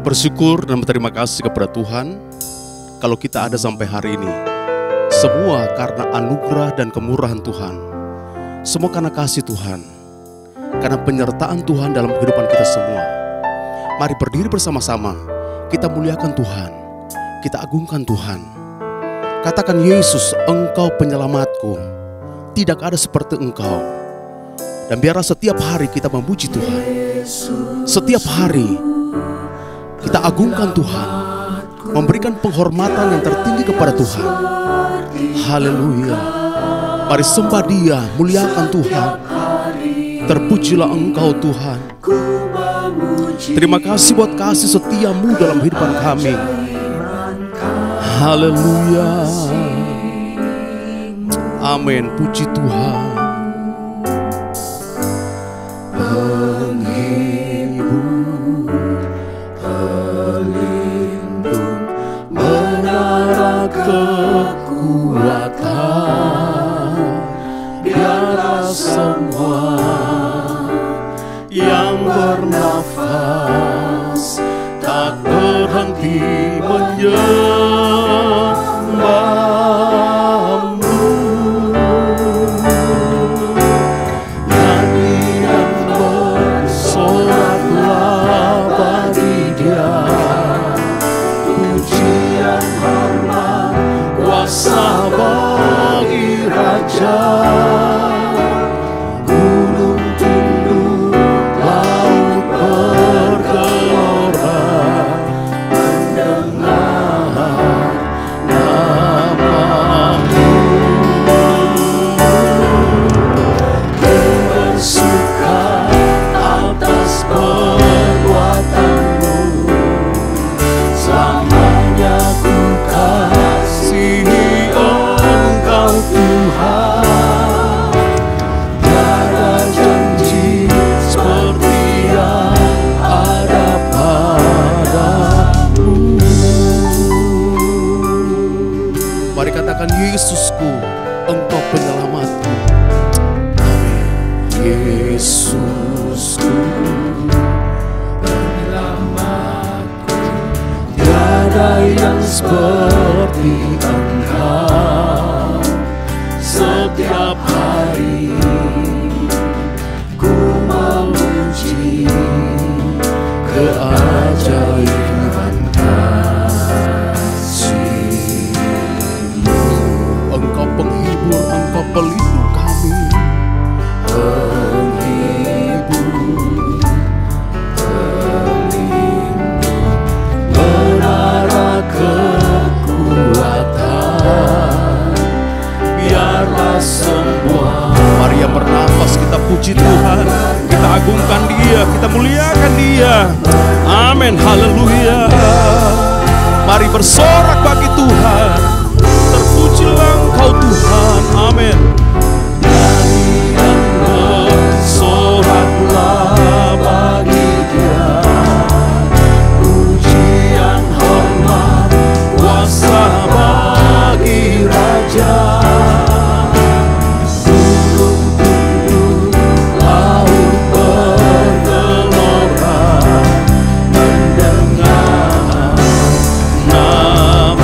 Bersyukur dan berterima kasih kepada Tuhan kalau kita ada sampai hari ini. Semua karena anugerah dan kemurahan Tuhan. Semua karena kasih Tuhan. Karena penyertaan Tuhan dalam kehidupan kita semua. Mari berdiri bersama-sama. Kita muliakan Tuhan. Kita agungkan Tuhan. Katakan, Yesus, Engkau penyelamatku. Tidak ada seperti Engkau. Dan biarlah setiap hari kita memuji Tuhan. Setiap hari kita agungkan Tuhan, memberikan penghormatan yang tertinggi kepada Tuhan. Haleluya. Mari sembah Dia, muliakan Tuhan. Terpujilah Engkau Tuhan. Terima kasih buat kasih setiamu dalam kehidupan kami. Haleluya. Amin. Puji Tuhan. Kekuatan, biarlah semua yang bernafas tak berhenti menyembahmu. Nyanyian bersoraklah bagi Dia, pujian hormat kuasa bagi Raja. Gunung tunduk, laut bergelora, mendengar namamu. Ku bersuka atas perbuatanmu, selamanya ku kasihi Engkau Tuhan. Tiada janji seperti yang ada padamu. Mari katakan, Yesusku, Engkau penyelamatku. Amin. Yesusku, penyelamatku. Tiada yang seperti Engkau. Setiap hari ku memuji keajaiban kasih-Mu. Engkau penghibur, Engkau pelindung kami. Penghibur, pelindung, menara kekuatan, biarlah semua. Mari yang bernafas kita puji Tuhan, kita agungkan Dia, kita muliakan Dia. Amin, haleluya. Mari bersorak bagi Tuhan. Terpujilah Engkau Tuhan. Amin. Nyanyian bersoraklah bagi Dia, pujian hormat kuasa bagi Raja. Nama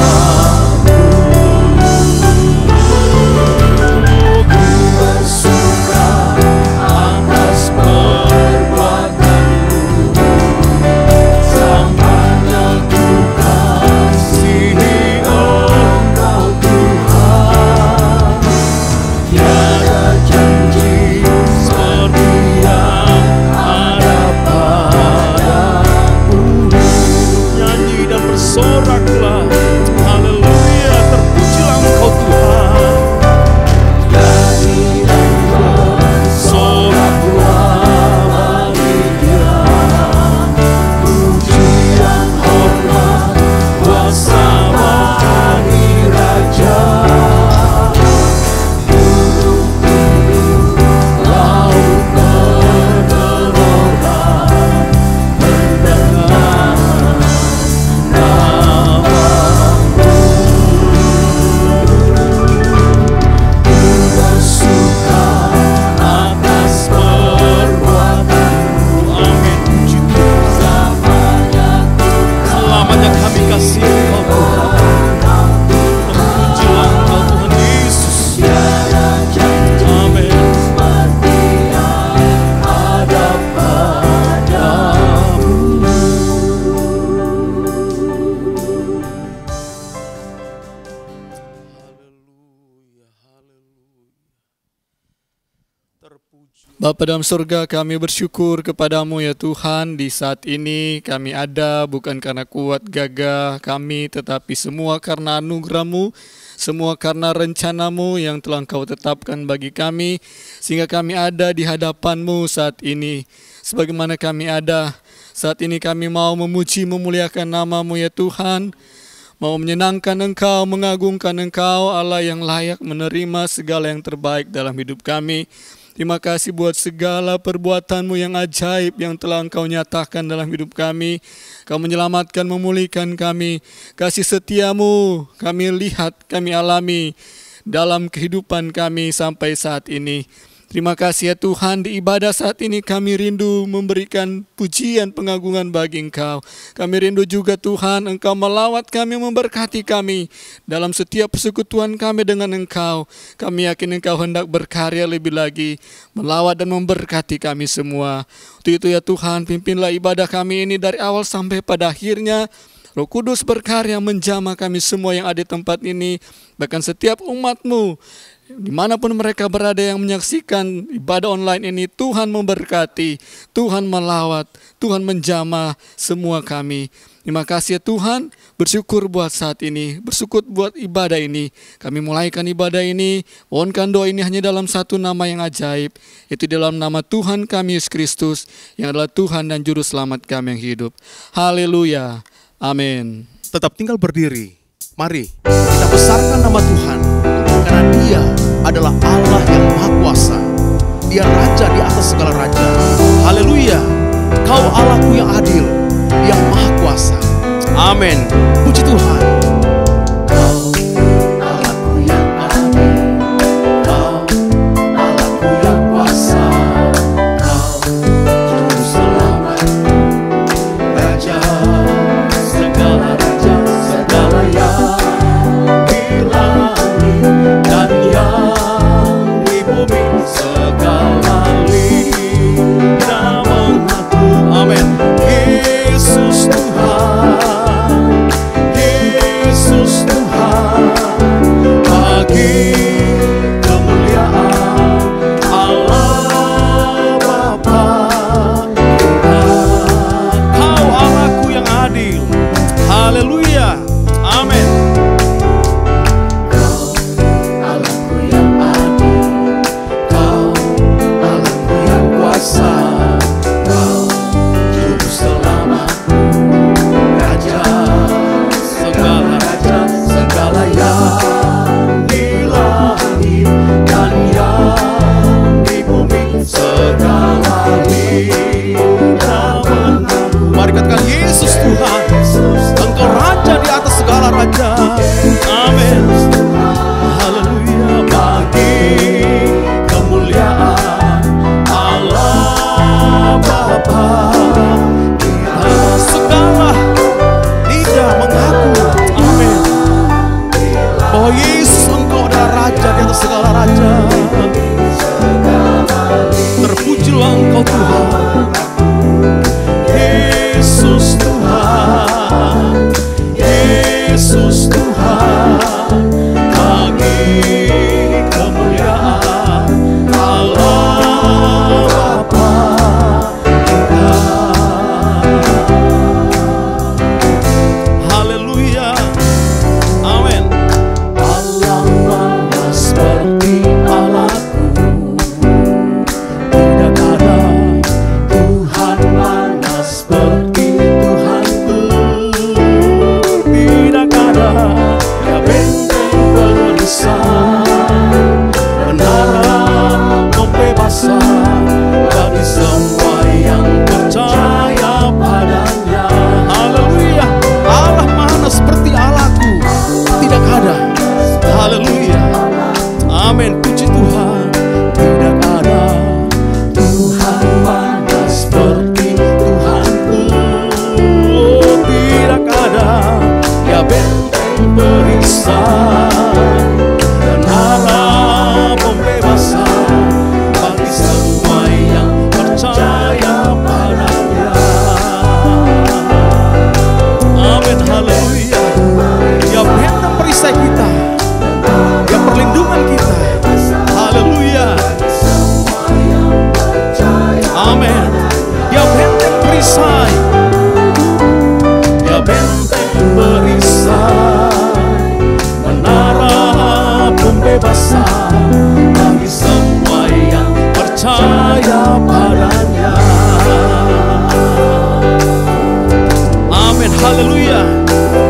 Bapa dalam surga, kami bersyukur kepadamu ya Tuhan. Di saat ini kami ada bukan karena kuat gagah kami, tetapi semua karena anugerah-Mu, semua karena rencana-Mu yang telah Engkau tetapkan bagi kami, sehingga kami ada di hadapan-Mu saat ini. Sebagaimana kami ada saat ini, kami mau memuji memuliakan nama-Mu ya Tuhan, mau menyenangkan Engkau, mengagungkan Engkau, Allah yang layak menerima segala yang terbaik dalam hidup kami. Terima kasih buat segala perbuatan-Mu yang ajaib yang telah Engkau nyatakan dalam hidup kami. Kau menyelamatkan, memulihkan kami. Kasih setia-Mu kami lihat, kami alami dalam kehidupan kami sampai saat ini. Terima kasih ya Tuhan, di ibadah saat ini kami rindu memberikan pujian pengagungan bagi Engkau. Kami rindu juga Tuhan, Engkau melawat kami, memberkati kami dalam setiap persekutuan kami dengan Engkau. Kami yakin Engkau hendak berkarya lebih lagi, melawat dan memberkati kami semua. Untuk itu ya Tuhan, pimpinlah ibadah kami ini dari awal sampai pada akhirnya. Roh Kudus berkarya menjamah kami semua yang ada di tempat ini, bahkan setiap umat-Mu dimanapun mereka berada yang menyaksikan ibadah online ini. Tuhan memberkati, Tuhan melawat, Tuhan menjamah semua kami. Terima kasih ya Tuhan, bersyukur buat saat ini, bersyukur buat ibadah ini. Kami mulaikan ibadah ini, mohonkan doa ini hanya dalam satu nama yang ajaib, yaitu dalam nama Tuhan kami Yesus Kristus, yang adalah Tuhan dan Juru Selamat kami yang hidup. Haleluya, amin. Tetap tinggal berdiri. Mari kita besarkan nama Tuhan, karena Dia adalah Allah yang Maha Kuasa. Dia Raja di atas segala raja. Haleluya. Kau Allahku yang adil, yang Maha Kuasa. Amin. Puji Tuhan. Kau Allahku yang adil, Kau Allahku yang kuasa, Kau Juru Selamat, Raja segala raja, segala yang di langit dan yang di bumi, segala lidah mengaku. Amin. Yesus Tuhan,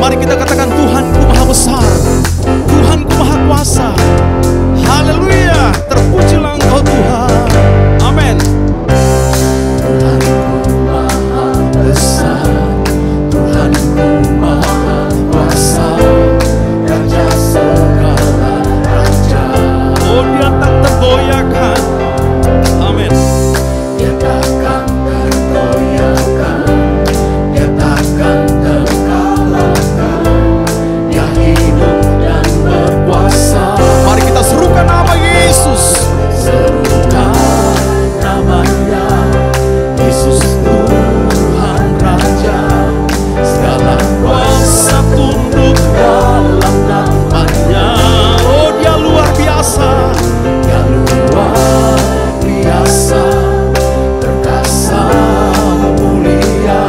Mari kita katakan, Tuhanku maha besar, Tuhanku maha kuasa. Haleluya, terpujilah Engkau Tuhan. Amin. Tuhanku maha besar, Tuhanku maha kuasa, Raja segala raja. Oh, Dia tak tergoyahkan. Amin. Dia takkan tergoyahkan, Dia takkan terkalahkan, Dia hidup dan berkuasa. Mari kita serukan nama Yesus. Serukan namanya, Yesus Tuhan Raja. Segala kuasa tunduk dalam namanya. Oh, Dia luar biasa. Dia luar biasa, perkasa mulia.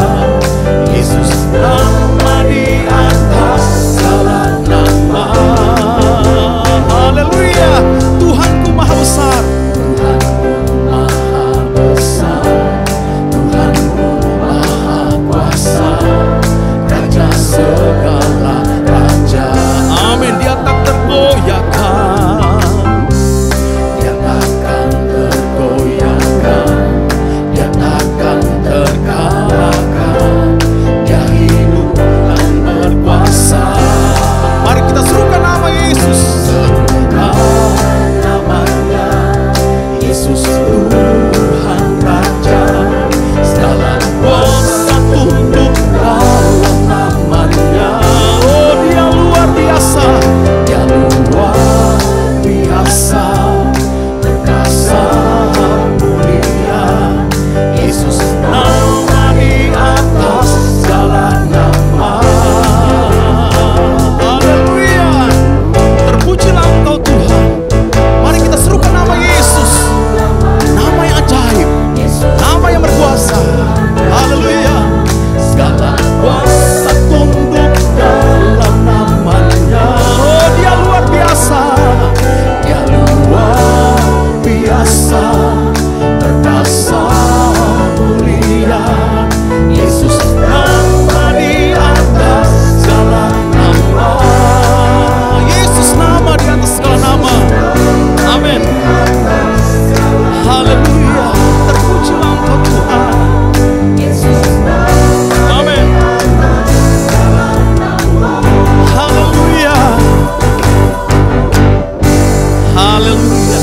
Yesus nama di atas segala nama. Haleluya, Tuhanku maha besar. Tuhanku maha besar, Tuhanku maha kuasa, Raja segala raja. Amin. Dia tak tergoyahkan. Dia takkan tergoyahkan, Dia takkan terkalahkan, Dia hidup dan berkuasa. Mari kita serukan nama Yesus. Serukan namanya, Yesus Tuhan Raja. Segala kuasa tunduk dalam namanya. Oh, Dia luar biasa. Dia luar biasa, perkasa mulia. Yesus nama di atas segala nama. Haleluya, terpujilah Engkau Tuhan. Mari kita serukan nama Yesus. Nama yang ajaib, nama yang berkuasa. Haleluya. Segala kuasa tunduk dalam namanya. Oh, Dia luar biasa. Dia luar biasa, perkasa mulia. Yesus nama di atas segala nama. Yesus nama di atas segala nama. Amin. Haleluya, terpujilah Engkau Tuhan. Amin. Haleluya. Haleluya.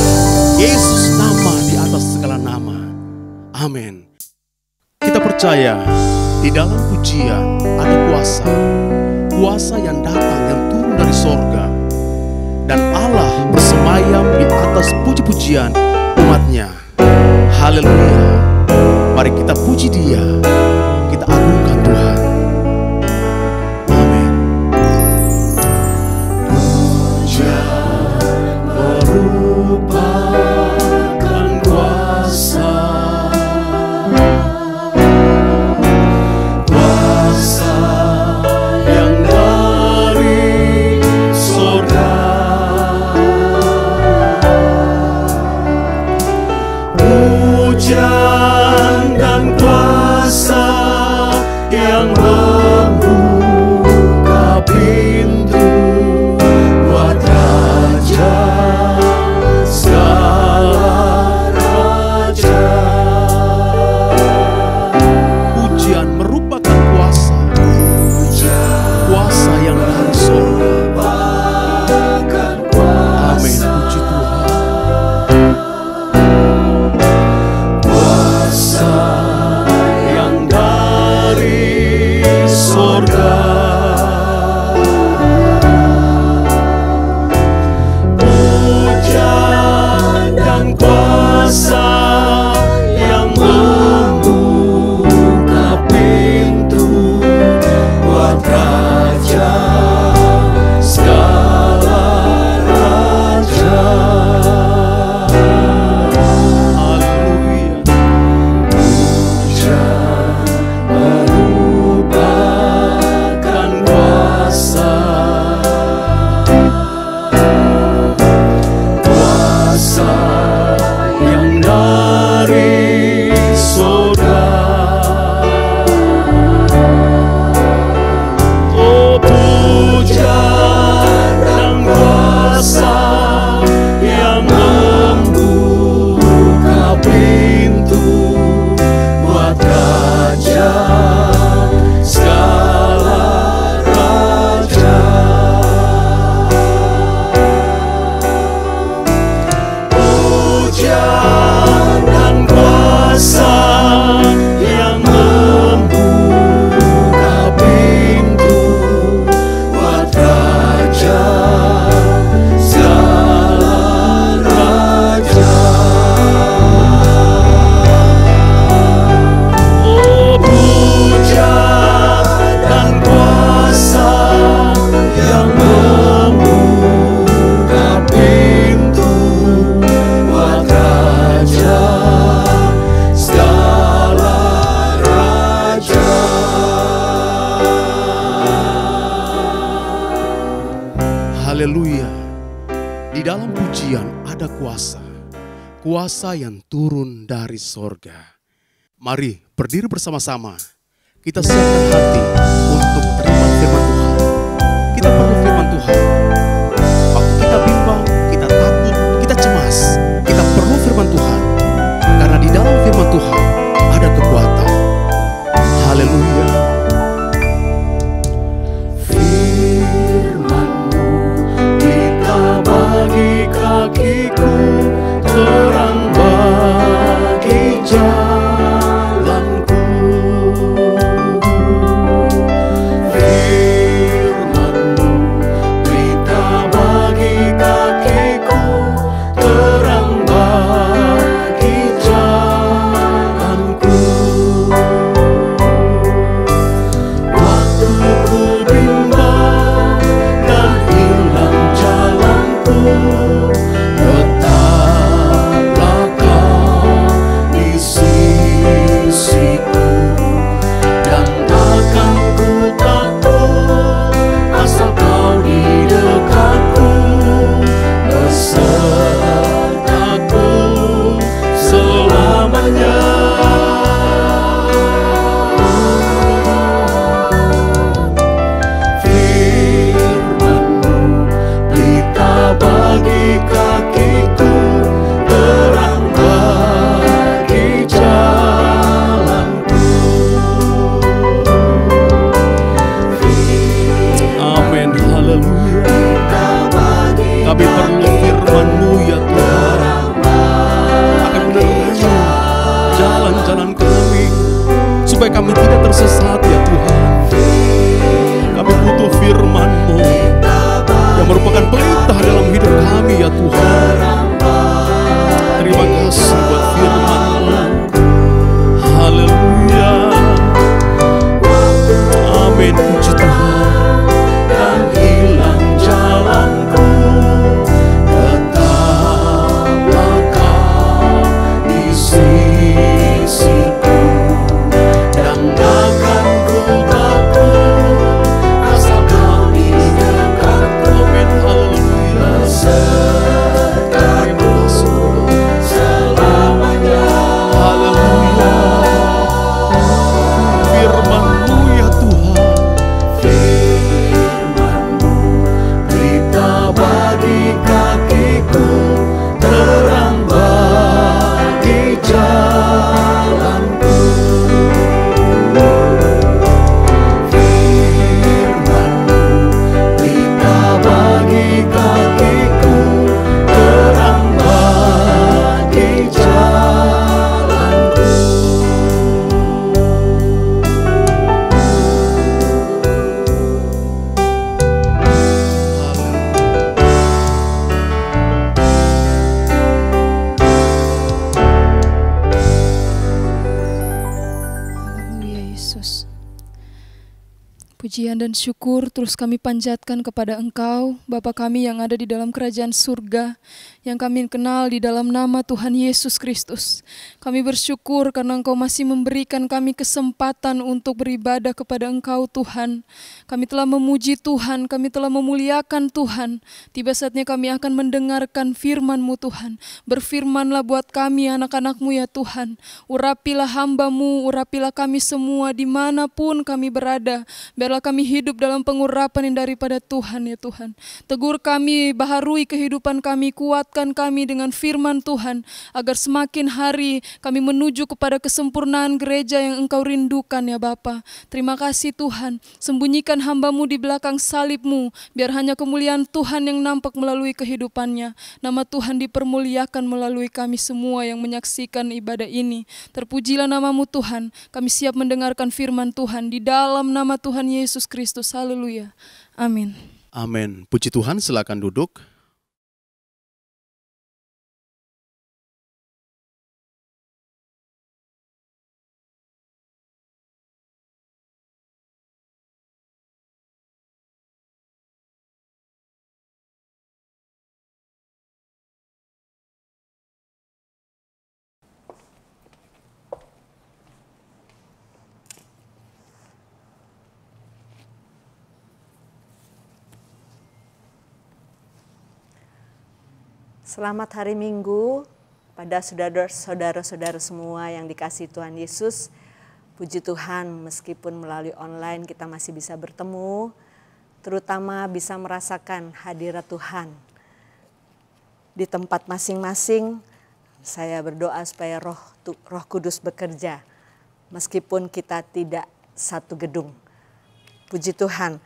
Yesus nama di atas segala nama. Amin. Kita percaya di dalam pujian ada kuasa. Kuasa yang datang, yang turun dari sorga. Dan Allah bersemayam di atas puji-pujian umatnya. Haleluya. Mari kita puji Dia. Kita agungkan Tuhan. Amin. Pujian merupakan kuasa, kuasa yang dari surga. Pujian dan kuasa Haleluya. Di dalam pujian ada kuasa, kuasa yang turun dari sorga. Mari berdiri bersama-sama. Kita siapkan hati untuk terima firman Tuhan. Kita perlu firman Tuhan. Waktu kita bimbang, kita takut, kita cemas, kita perlu firman Tuhan. Karena di dalam firman Tuhan ada kekuatan. Haleluya. Firman-Mu pelita bagi kakiku, terang bagi jalanku. Firman-Mu pelita bagi kakiku, terang bagi jalanku. Waktu ku bimbang dan hilang jalanku, tetaplah Kau di sisiku, dan akan ku takut asal Kau di dekatku, besertaku selamanya. Firman-Mu pelita bagi kakiku, terang bagi jalanku. Amin. Haleluya. Kami perlu firman-Mu ya Tuhan. Akan menerangi jalan-jalan kami, supaya kami tidak tersesat ya Tuhan. Kami butuh firman-Mu yang merupakan pelita dalam hidup kami ya Tuhan. Terima kasih buat firman-Mu. Haleluya. Amin. Puji Tuhan. Dan hilang jalanku, tetaplah Kau di sisiku, dan akan ku takut asal Kau di dekatku, Amin. Haleluya. besertaku selamanya. Haleluya. Firman-Mu ya Tuhan. Firman-Mu pelita bagi kakiku, terang bagi jalanku. Firman-Mu pelita bagi kakiku, terang bagi jalanku. Haleluya Yesus. Pujian dan syukur terus kami panjatkan kepada Engkau, Bapa kami yang ada di dalam kerajaan surga, yang kami kenal di dalam nama Tuhan Yesus Kristus. Kami bersyukur karena Engkau masih memberikan kami kesempatan untuk beribadah kepada Engkau Tuhan. Kami telah memuji Tuhan, kami telah memuliakan Tuhan. Tiba saatnya kami akan mendengarkan firman-Mu Tuhan. Berfirmanlah buat kami anak-anak-Mu ya Tuhan. Urapilah hamba-Mu, urapilah kami semua dimanapun kami berada. Biarlah kami hidup dalam pengurapan yang daripada Tuhan ya Tuhan. Tegur kami, baharui kehidupan kami, kuatkan kami dengan firman Tuhan, agar semakin hari kami menuju kepada kesempurnaan gereja yang Engkau rindukan ya Bapa. Terima kasih Tuhan, sembunyikan hamba-Mu di belakang salib-Mu, biar hanya kemuliaan Tuhan yang nampak melalui kehidupannya. Nama Tuhan dipermuliakan melalui kami semua yang menyaksikan ibadah ini. Terpujilah nama-Mu Tuhan, kami siap mendengarkan firman Tuhan di dalam nama Tuhan Yesus Kristus. Haleluya. Amin. Amin. Puji Tuhan, silakan duduk. Selamat hari Minggu pada saudara-saudara semua yang dikasihi Tuhan Yesus. Puji Tuhan, meskipun melalui online kita masih bisa bertemu, terutama bisa merasakan hadirat Tuhan di tempat masing-masing. Saya berdoa supaya Roh Kudus bekerja meskipun kita tidak satu gedung. Puji Tuhan.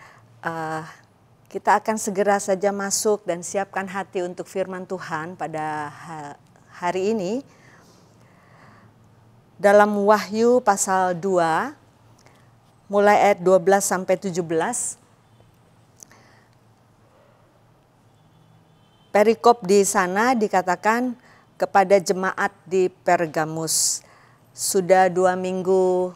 Kita akan segera saja masuk dan siapkan hati untuk firman Tuhan pada hari ini. Dalam Wahyu pasal 2, mulai ayat 12 sampai 17. Perikop di sana dikatakan kepada jemaat di Pergamus. Sudah 2 minggu,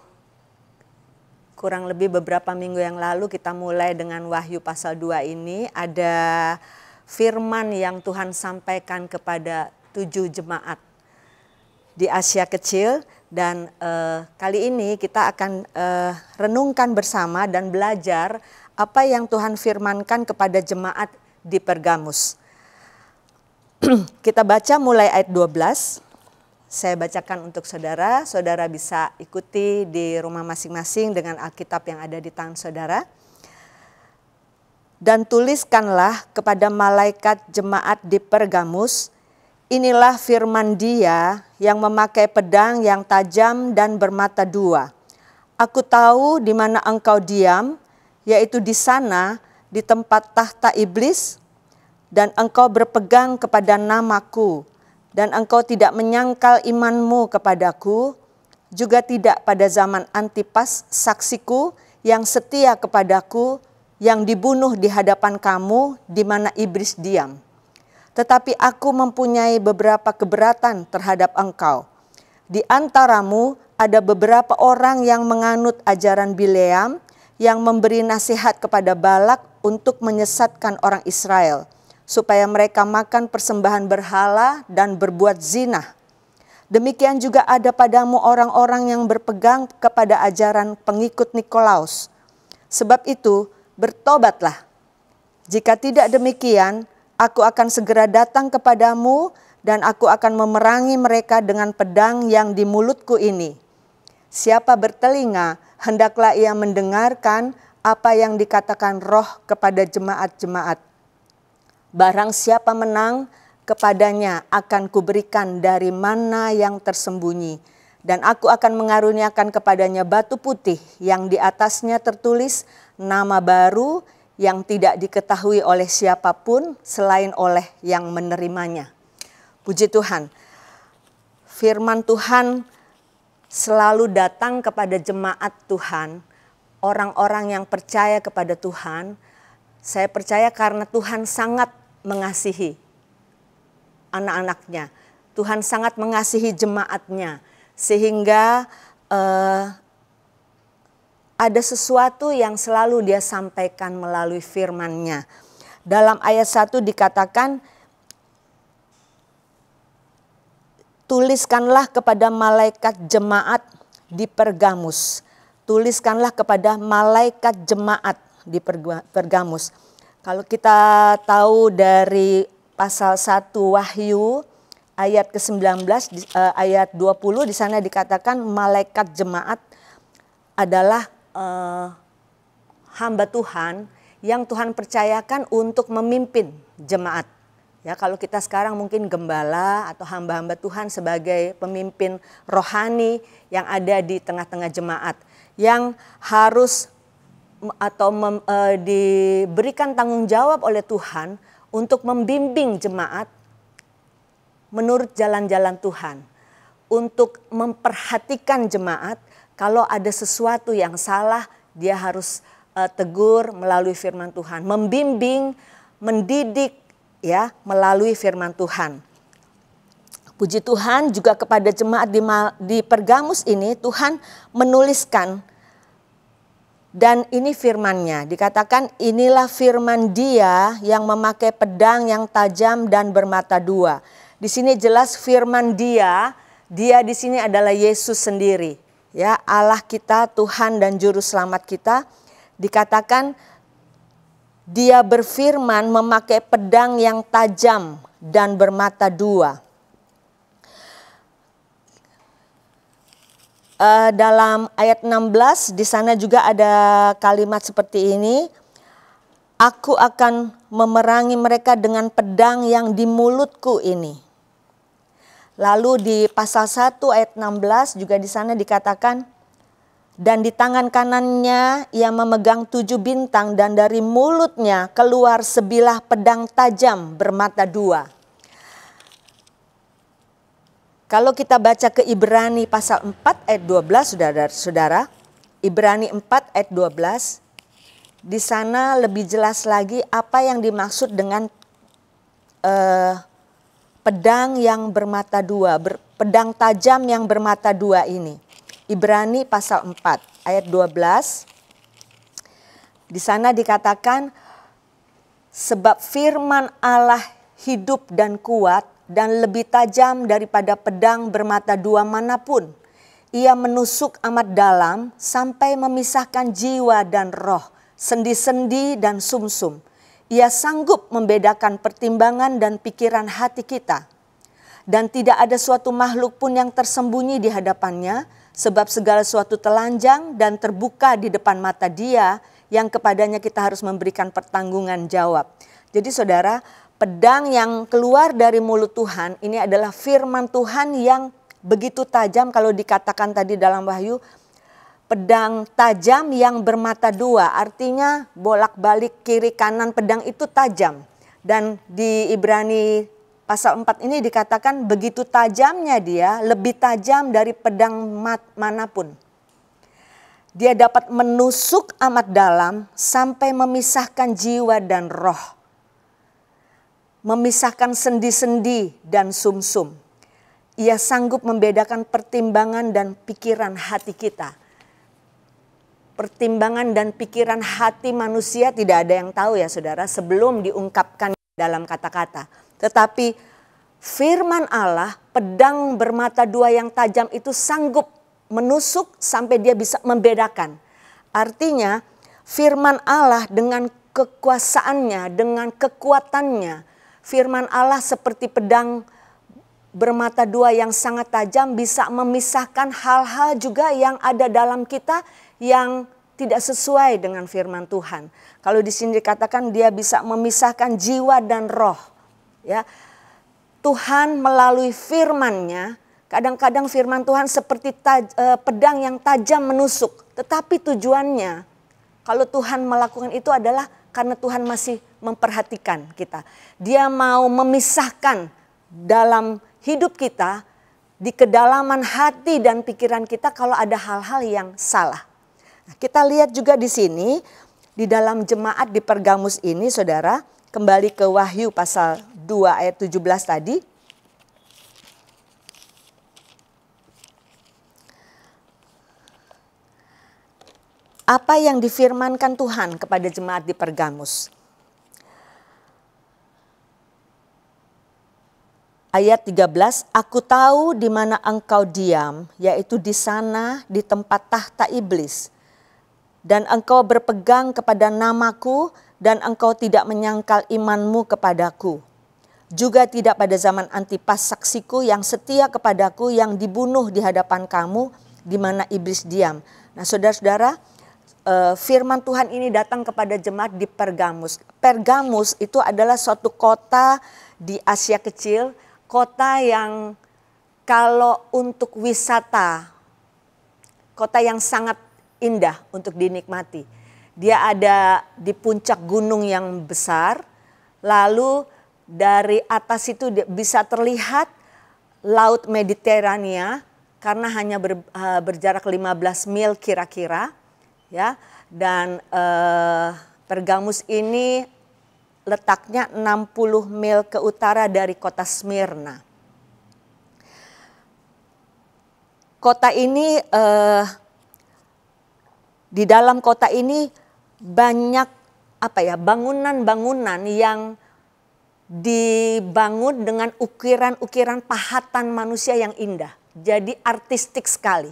kurang lebih beberapa minggu yang lalu kita mulai dengan Wahyu pasal 2 ini. Ada firman yang Tuhan sampaikan kepada 7 jemaat di Asia Kecil. Dan kali ini kita akan renungkan bersama dan belajar apa yang Tuhan firmankan kepada jemaat di Pergamus. Kita baca mulai ayat 12. Saya bacakan untuk saudara, saudara bisa ikuti di rumah masing-masing dengan Alkitab yang ada di tangan saudara. Dan tuliskanlah kepada malaikat jemaat di Pergamus, inilah firman Dia yang memakai pedang yang tajam dan bermata 2. Aku tahu di mana engkau diam, yaitu di sana, di tempat tahta iblis, dan engkau berpegang kepada namaku, dan engkau tidak menyangkal imanmu kepadaku, juga tidak pada zaman Antipas saksiku yang setia kepadaku, yang dibunuh di hadapan kamu di mana iblis diam. Tetapi aku mempunyai beberapa keberatan terhadap engkau. Di antaramu ada beberapa orang yang menganut ajaran Bileam, yang memberi nasihat kepada Balak untuk menyesatkan orang Israel, supaya mereka makan persembahan berhala dan berbuat zina. Demikian juga ada padamu orang-orang yang berpegang kepada ajaran pengikut Nikolaus. Sebab itu, bertobatlah. Jika tidak demikian, aku akan segera datang kepadamu dan aku akan memerangi mereka dengan pedang yang di mulutku ini. Siapa bertelinga, hendaklah ia mendengarkan apa yang dikatakan Roh kepada jemaat-jemaat. Barang siapa menang, kepadanya akan kuberikan dari mana yang tersembunyi. Dan aku akan mengaruniakan kepadanya batu putih yang di atasnya tertulis nama baru yang tidak diketahui oleh siapapun selain oleh yang menerimanya. Puji Tuhan. Firman Tuhan selalu datang kepada jemaat Tuhan, orang-orang yang percaya kepada Tuhan. Saya percaya karena Tuhan sangat mengasihi anak-anaknya. Tuhan sangat mengasihi jemaatnya. Sehingga ada sesuatu yang selalu Dia sampaikan melalui firman-Nya. Dalam ayat 1 dikatakan, tuliskanlah kepada malaikat jemaat di Pergamus. Tuliskanlah kepada malaikat jemaat di Pergamus. Kalau kita tahu dari pasal 1 Wahyu ayat ke-19 ayat 20 di sana dikatakan malaikat jemaat adalah hamba Tuhan yang Tuhan percayakan untuk memimpin jemaat. Ya, kalau kita sekarang mungkin gembala atau hamba-hamba Tuhan sebagai pemimpin rohani yang ada di tengah-tengah jemaat yang harus atau diberikan tanggung jawab oleh Tuhan untuk membimbing jemaat menurut jalan-jalan Tuhan, untuk memperhatikan jemaat kalau ada sesuatu yang salah dia harus tegur melalui firman Tuhan, membimbing, mendidik ya melalui firman Tuhan. Puji Tuhan juga kepada jemaat di Pergamus ini Tuhan menuliskan. Dan ini firman-Nya, dikatakan inilah firman Dia yang memakai pedang yang tajam dan bermata 2. Di sini jelas firman Dia di sini adalah Yesus sendiri. Ya, Allah kita, Tuhan dan juru selamat kita. Dikatakan Dia berfirman memakai pedang yang tajam dan bermata dua. Dalam ayat 16 di sana juga ada kalimat seperti ini. Aku akan memerangi mereka dengan pedang yang di mulutku ini. Lalu di pasal 1 ayat 16 juga di sana dikatakan, dan di tangan kanannya ia memegang 7 bintang dan dari mulutnya keluar sebilah pedang tajam bermata dua. Kalau kita baca ke Ibrani pasal 4 ayat 12 saudara-saudara, Ibrani 4 ayat 12, di sana lebih jelas lagi apa yang dimaksud dengan pedang yang bermata dua, pedang tajam yang bermata dua ini. Ibrani pasal 4 ayat 12, di sana dikatakan, sebab firman Allah hidup dan kuat, dan lebih tajam daripada pedang bermata dua manapun. Ia menusuk amat dalam sampai memisahkan jiwa dan roh, sendi-sendi dan sumsum. Ia sanggup membedakan pertimbangan dan pikiran hati kita. Dan tidak ada suatu makhluk pun yang tersembunyi di hadapannya, sebab segala sesuatu telanjang dan terbuka di depan mata Dia yang kepadanya kita harus memberikan pertanggungan jawab. Jadi saudara, pedang yang keluar dari mulut Tuhan ini adalah firman Tuhan yang begitu tajam. Kalau dikatakan tadi dalam Wahyu, pedang tajam yang bermata dua, artinya bolak-balik kiri kanan pedang itu tajam. Dan di Ibrani pasal 4 ini dikatakan begitu tajamnya dia, lebih tajam dari pedang manapun. Dia dapat menusuk amat dalam sampai memisahkan jiwa dan roh. Memisahkan sendi-sendi dan sumsum. Ia sanggup membedakan pertimbangan dan pikiran hati kita. Pertimbangan dan pikiran hati manusia tidak ada yang tahu ya saudara, sebelum diungkapkan dalam kata-kata. Tetapi firman Allah, pedang bermata dua yang tajam itu sanggup menusuk sampai dia bisa membedakan. Artinya firman Allah dengan kekuasaannya, dengan kekuatannya, firman Allah seperti pedang bermata dua yang sangat tajam, bisa memisahkan hal-hal juga yang ada dalam kita yang tidak sesuai dengan firman Tuhan. Kalau di sini dikatakan dia bisa memisahkan jiwa dan roh. Ya, Tuhan melalui firman-Nya, kadang-kadang firman Tuhan seperti pedang yang tajam menusuk. Tetapi tujuannya, kalau Tuhan melakukan itu adalah karena Tuhan masih memperhatikan kita. Dia mau memisahkan dalam hidup kita, di kedalaman hati dan pikiran kita kalau ada hal-hal yang salah. Nah, kita lihat juga di sini, di dalam jemaat di Pergamus ini saudara, kembali ke Wahyu pasal 2 ayat 17 tadi. Apa yang difirmankan Tuhan kepada jemaat di Pergamus? Ayat 13, aku tahu di mana engkau diam, yaitu di sana di tempat tahta iblis. Dan engkau berpegang kepada namaku, dan engkau tidak menyangkal imanmu kepadaku. Juga tidak pada zaman Antipas saksiku yang setia kepadaku, yang dibunuh di hadapan kamu, di mana iblis diam. Nah saudara-saudara, firman Tuhan ini datang kepada jemaat di Pergamus. Pergamus itu adalah suatu kota di Asia Kecil, kota yang kalau untuk wisata, kota yang sangat indah untuk dinikmati. Dia ada di puncak gunung yang besar, lalu dari atas itu bisa terlihat Laut Mediterania karena hanya berjarak 15 mil kira-kira. Ya, dan Pergamus ini letaknya 60 mil ke utara dari kota Smyrna. Kota ini, di dalam kota ini banyak bangunan-bangunan yang dibangun dengan ukiran-ukiran pahatan manusia yang indah. Jadi artistik sekali.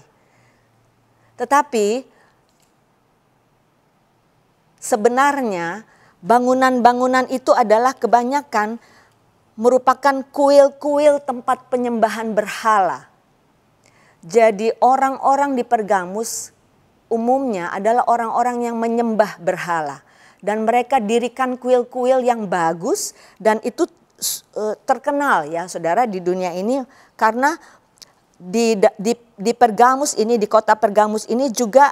Tetapi sebenarnya bangunan-bangunan itu adalah kebanyakan merupakan kuil-kuil tempat penyembahan berhala. Jadi orang-orang di Pergamus umumnya adalah orang-orang yang menyembah berhala. Dan mereka dirikan kuil-kuil yang bagus dan itu terkenal ya saudara di dunia ini. Karena di Pergamus ini, di kota Pergamus ini juga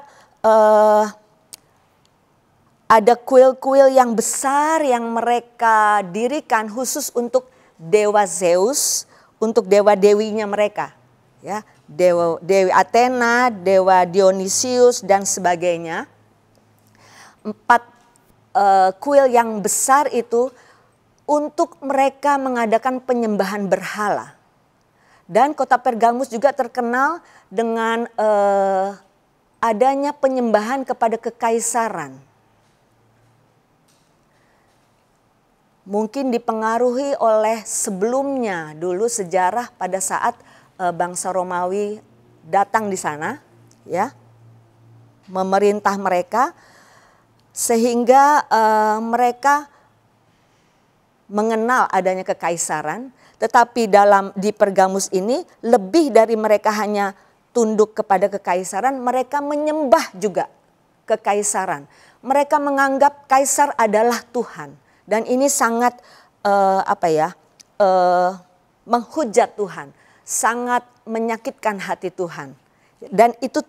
ada kuil-kuil yang besar yang mereka dirikan khusus untuk dewa Zeus, untuk dewa-dewinya mereka. Ya, Dewi Athena, dewa Dionysius dan sebagainya. 4 kuil yang besar itu untuk mereka mengadakan penyembahan berhala. Dan kota Pergamus juga terkenal dengan adanya penyembahan kepada kekaisaran. Mungkin dipengaruhi oleh sebelumnya dulu sejarah pada saat bangsa Romawi datang di sana, ya, memerintah mereka, sehingga mereka mengenal adanya kekaisaran. Tetapi di Pergamus ini lebih dari mereka hanya tunduk kepada kekaisaran, mereka menyembah juga kekaisaran. Mereka menganggap kaisar adalah Tuhan. Dan ini sangat menghujat Tuhan, sangat menyakitkan hati Tuhan. Dan itu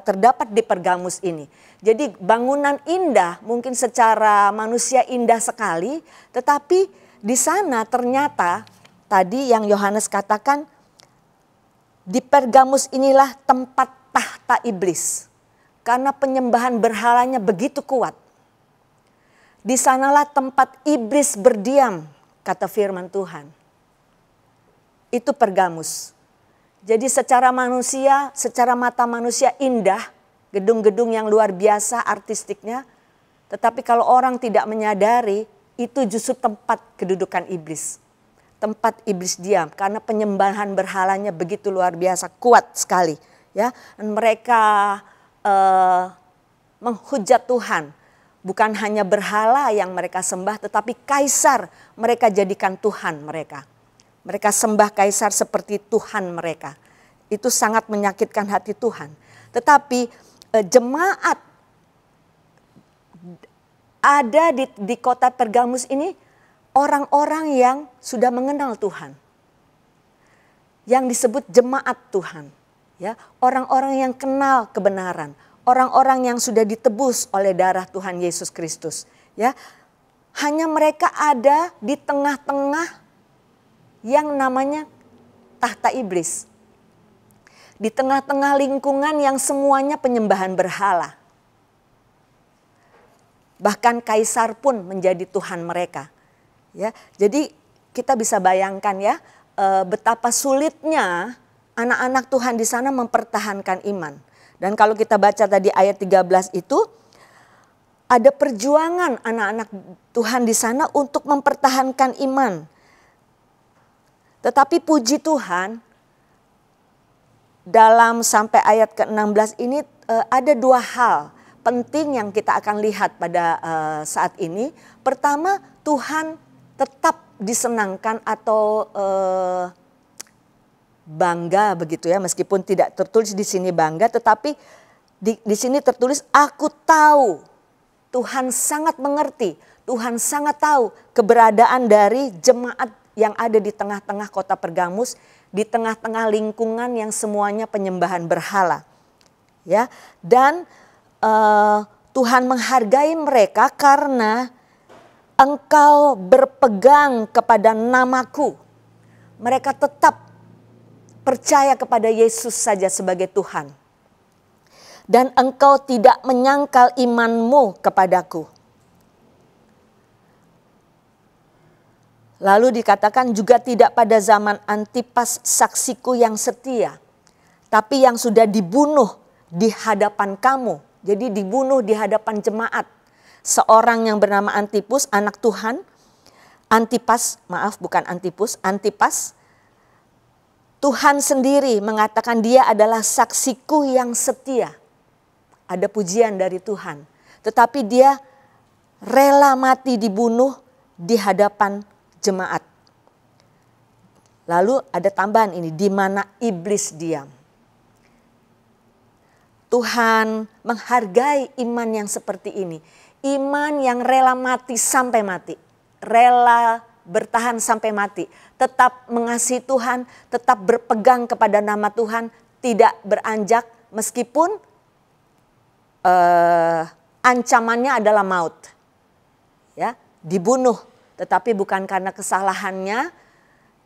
terdapat di Pergamus ini. Jadi bangunan indah, mungkin secara manusia indah sekali, tetapi di sana ternyata tadi yang Yohanes katakan, di Pergamus inilah tempat tahta iblis. Karena penyembahan berhalanya begitu kuat. Di sanalah tempat iblis berdiam, kata firman Tuhan. Itu Pergamus. Jadi secara manusia, secara mata manusia indah, gedung-gedung yang luar biasa artistiknya. Tetapi kalau orang tidak menyadari, itu justru tempat kedudukan iblis. Tempat iblis diam, karena penyembahan berhalanya begitu luar biasa, kuat sekali. Ya, dan mereka menghujat Tuhan. Bukan hanya berhala yang mereka sembah, tetapi kaisar mereka jadikan Tuhan mereka. Mereka sembah kaisar seperti Tuhan mereka. Itu sangat menyakitkan hati Tuhan. Tetapi jemaat ada di kota Pergamus ini orang-orang yang sudah mengenal Tuhan. Yang disebut jemaat Tuhan. Ya, orang-orang yang kenal kebenaran. Orang-orang yang sudah ditebus oleh darah Tuhan Yesus Kristus. Ya, hanya mereka ada di tengah-tengah yang namanya tahta iblis. Di tengah-tengah lingkungan yang semuanya penyembahan berhala. Bahkan kaisar pun menjadi Tuhan mereka. Ya, jadi kita bisa bayangkan ya betapa sulitnya anak-anak Tuhan di sana mempertahankan iman. Dan kalau kita baca tadi ayat 13 itu, ada perjuangan anak-anak Tuhan di sana untuk mempertahankan iman. Tetapi puji Tuhan, dalam sampai ayat ke-16 ini ada 2 hal penting yang kita akan lihat pada saat ini. Pertama, Tuhan tetap disenangkan atau bangga begitu ya, meskipun tidak tertulis di sini bangga, tetapi di sini tertulis aku tahu. Tuhan sangat mengerti, Tuhan sangat tahu keberadaan dari jemaat yang ada di tengah-tengah kota Pergamus, di tengah-tengah lingkungan yang semuanya penyembahan berhala. Ya, dan Tuhan menghargai mereka karena engkau berpegang kepada namaku. Mereka tetap percaya kepada Yesus saja sebagai Tuhan. Dan engkau tidak menyangkal imanmu kepadaku. Lalu dikatakan juga tidak pada zaman Antipas saksiku yang setia. Tapi yang sudah dibunuh di hadapan kamu. Jadi dibunuh di hadapan jemaat. Seorang yang bernama Antipus, anak Tuhan. Antipas, maaf bukan Antipus, Antipas. Tuhan sendiri mengatakan dia adalah saksiku yang setia. Ada pujian dari Tuhan. Tetapi dia rela mati dibunuh di hadapan jemaat. Lalu ada tambahan ini, di mana iblis diam. Tuhan menghargai iman yang seperti ini. Iman yang rela mati sampai mati. Rela bertahan sampai mati. Tetap mengasihi Tuhan, tetap berpegang kepada nama Tuhan. Tidak beranjak meskipun ancamannya adalah maut. Ya, dibunuh. Tetapi bukan karena kesalahannya.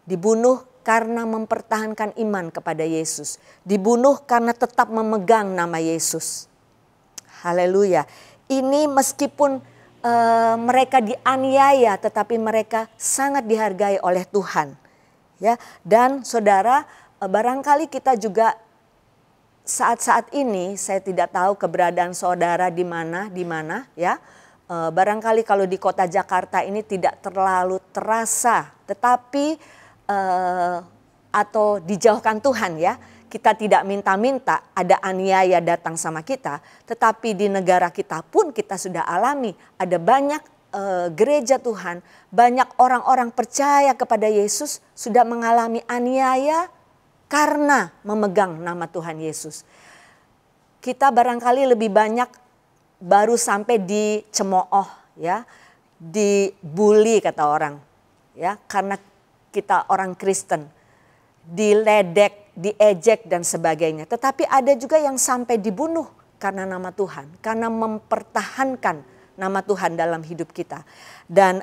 Dibunuh karena mempertahankan iman kepada Yesus. Dibunuh karena tetap memegang nama Yesus. Haleluya. Ini meskipun mereka dianiaya, tetapi mereka sangat dihargai oleh Tuhan. Ya, dan saudara, barangkali kita juga saat-saat ini, saya tidak tahu keberadaan saudara di mana ya. Barangkali kalau di kota Jakarta ini tidak terlalu terasa, tetapi atau dijauhkan Tuhan ya. Kita tidak minta-minta ada aniaya datang sama kita, tetapi di negara kita pun kita sudah alami. Ada banyak gereja Tuhan, banyak orang-orang percaya kepada Yesus sudah mengalami aniaya karena memegang nama Tuhan Yesus. Kita barangkali lebih banyak baru sampai dicemooh ya, dibully kata orang ya, karena kita orang Kristen, diledek, diejek dan sebagainya. Tetapi ada juga yang sampai dibunuh karena nama Tuhan, karena mempertahankan nama Tuhan dalam hidup kita. Dan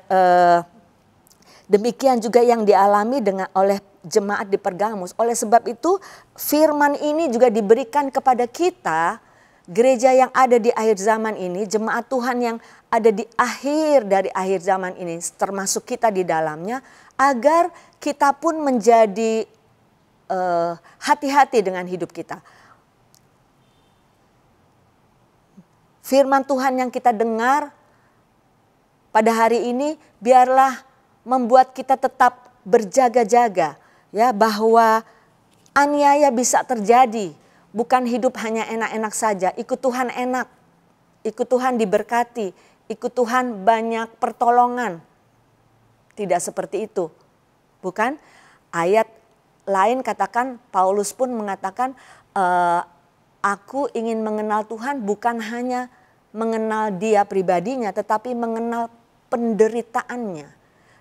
demikian juga yang dialami oleh jemaat di Pergamus. Oleh sebab itu firman ini juga diberikan kepada kita, gereja yang ada di akhir zaman ini, jemaat Tuhan yang ada di akhir dari akhir zaman ini, termasuk kita di dalamnya, agar kita pun menjadi hati-hati dengan hidup kita. Firman Tuhan yang kita dengar pada hari ini biarlah membuat kita tetap berjaga-jaga ya, bahwa aniaya bisa terjadi. Bukan hidup hanya enak-enak saja, ikut Tuhan enak, ikut Tuhan diberkati, ikut Tuhan banyak pertolongan. Tidak seperti itu, bukan? Ayat lain katakan, Paulus pun mengatakan, aku ingin mengenal Tuhan bukan hanya mengenal dia pribadinya, tetapi mengenal penderitaannya.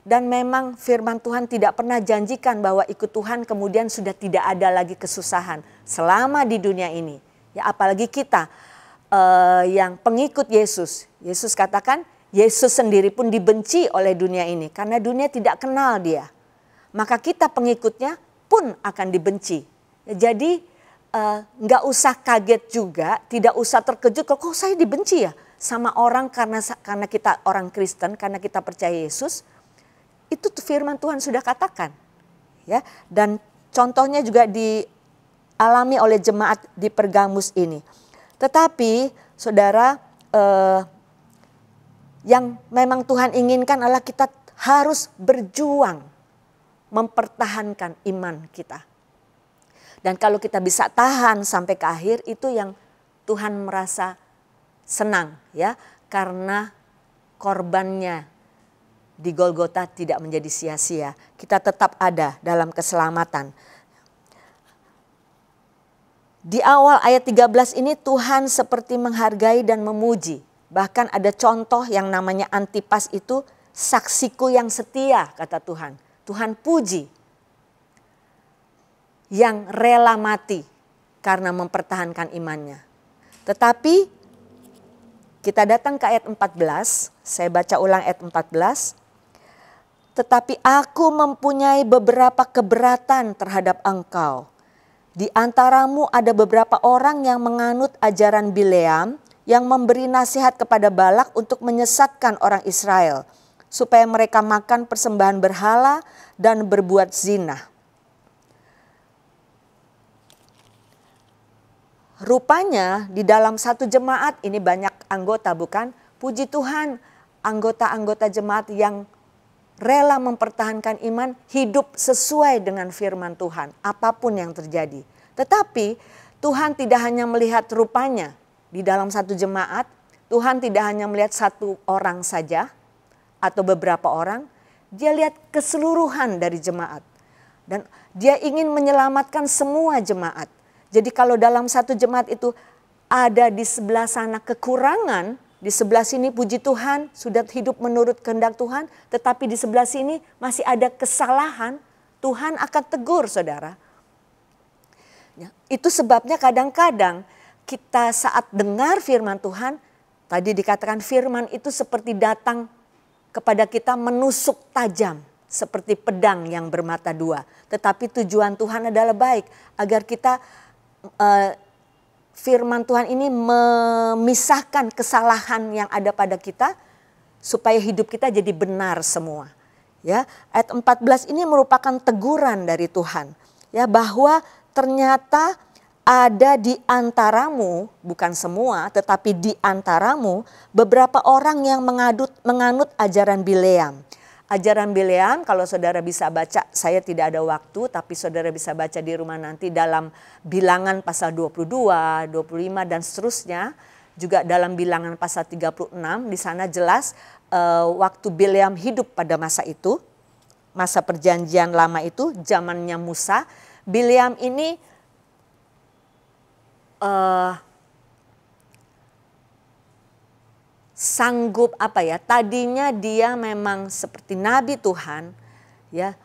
Dan memang firman Tuhan tidak pernah janjikan bahwa ikut Tuhan kemudian sudah tidak ada lagi kesusahan selama di dunia ini. Ya, apalagi kita yang pengikut Yesus. Yesus katakan, Yesus sendiri pun dibenci oleh dunia ini karena dunia tidak kenal dia. Maka kita pengikutnya pun akan dibenci. Jadi nggak usah kaget juga, tidak usah terkejut kok saya dibenci ya sama orang karena kita orang Kristen, karena kita percaya Yesus. Itu firman Tuhan sudah katakan. Ya, dan contohnya juga dialami oleh jemaat di Pergamus ini. Tetapi saudara, yang memang Tuhan inginkan adalah kita harus berjuang mempertahankan iman kita. Dan kalau kita bisa tahan sampai ke akhir, itu yang Tuhan merasa senang ya, karena korbannya di Golgota tidak menjadi sia-sia. Kita tetap ada dalam keselamatan. Di awal ayat 13 ini Tuhan seperti menghargai dan memuji. Bahkan ada contoh yang namanya Antipas itu, saksiku yang setia kata Tuhan. Tuhan puji yang rela mati karena mempertahankan imannya. Tetapi kita datang ke ayat 14, saya baca ulang ayat 14. Tetapi aku mempunyai beberapa keberatan terhadap engkau. Di antaramu ada beberapa orang yang menganut ajaran Bileam, yang memberi nasihat kepada Balak untuk menyesatkan orang Israel, supaya mereka makan persembahan berhala dan berbuat zina. Rupanya di dalam satu jemaat ini banyak anggota, bukan? Puji Tuhan, anggota-anggota jemaat yang rela mempertahankan iman, hidup sesuai dengan firman Tuhan, apapun yang terjadi. Tetapi Tuhan tidak hanya melihat rupanya di dalam satu jemaat, Tuhan tidak hanya melihat satu orang saja atau beberapa orang, dia lihat keseluruhan dari jemaat. Dan dia ingin menyelamatkan semua jemaat. Jadi kalau dalam satu jemaat itu ada di sebelah sana kekurangan, di sebelah sini puji Tuhan sudah hidup menurut kehendak Tuhan, tetapi di sebelah sini masih ada kesalahan, Tuhan akan tegur saudara. Ya, itu sebabnya kadang-kadang kita saat dengar firman Tuhan, tadi dikatakan firman itu seperti datang kepada kita menusuk tajam. Seperti pedang yang bermata dua. Tetapi tujuan Tuhan adalah baik. Agar kita firman Tuhan ini memisahkan kesalahan yang ada pada kita. Supaya hidup kita jadi benar semua. Ya, ayat 14 ini merupakan teguran dari Tuhan. Ya, bahwa ternyata ada di antaramu, bukan semua tetapi di antaramu beberapa orang yang menganut ajaran Bileam. Ajaran Bileam kalau saudara bisa baca, saya tidak ada waktu tapi saudara bisa baca di rumah nanti dalam Bilangan pasal 22, 25 dan seterusnya. Juga dalam Bilangan pasal 36 di sana jelas waktu Bileam hidup pada masa itu. Masa perjanjian lama itu zamannya Musa. Bileam ini sanggup tadinya dia memang seperti nabi Tuhan ya,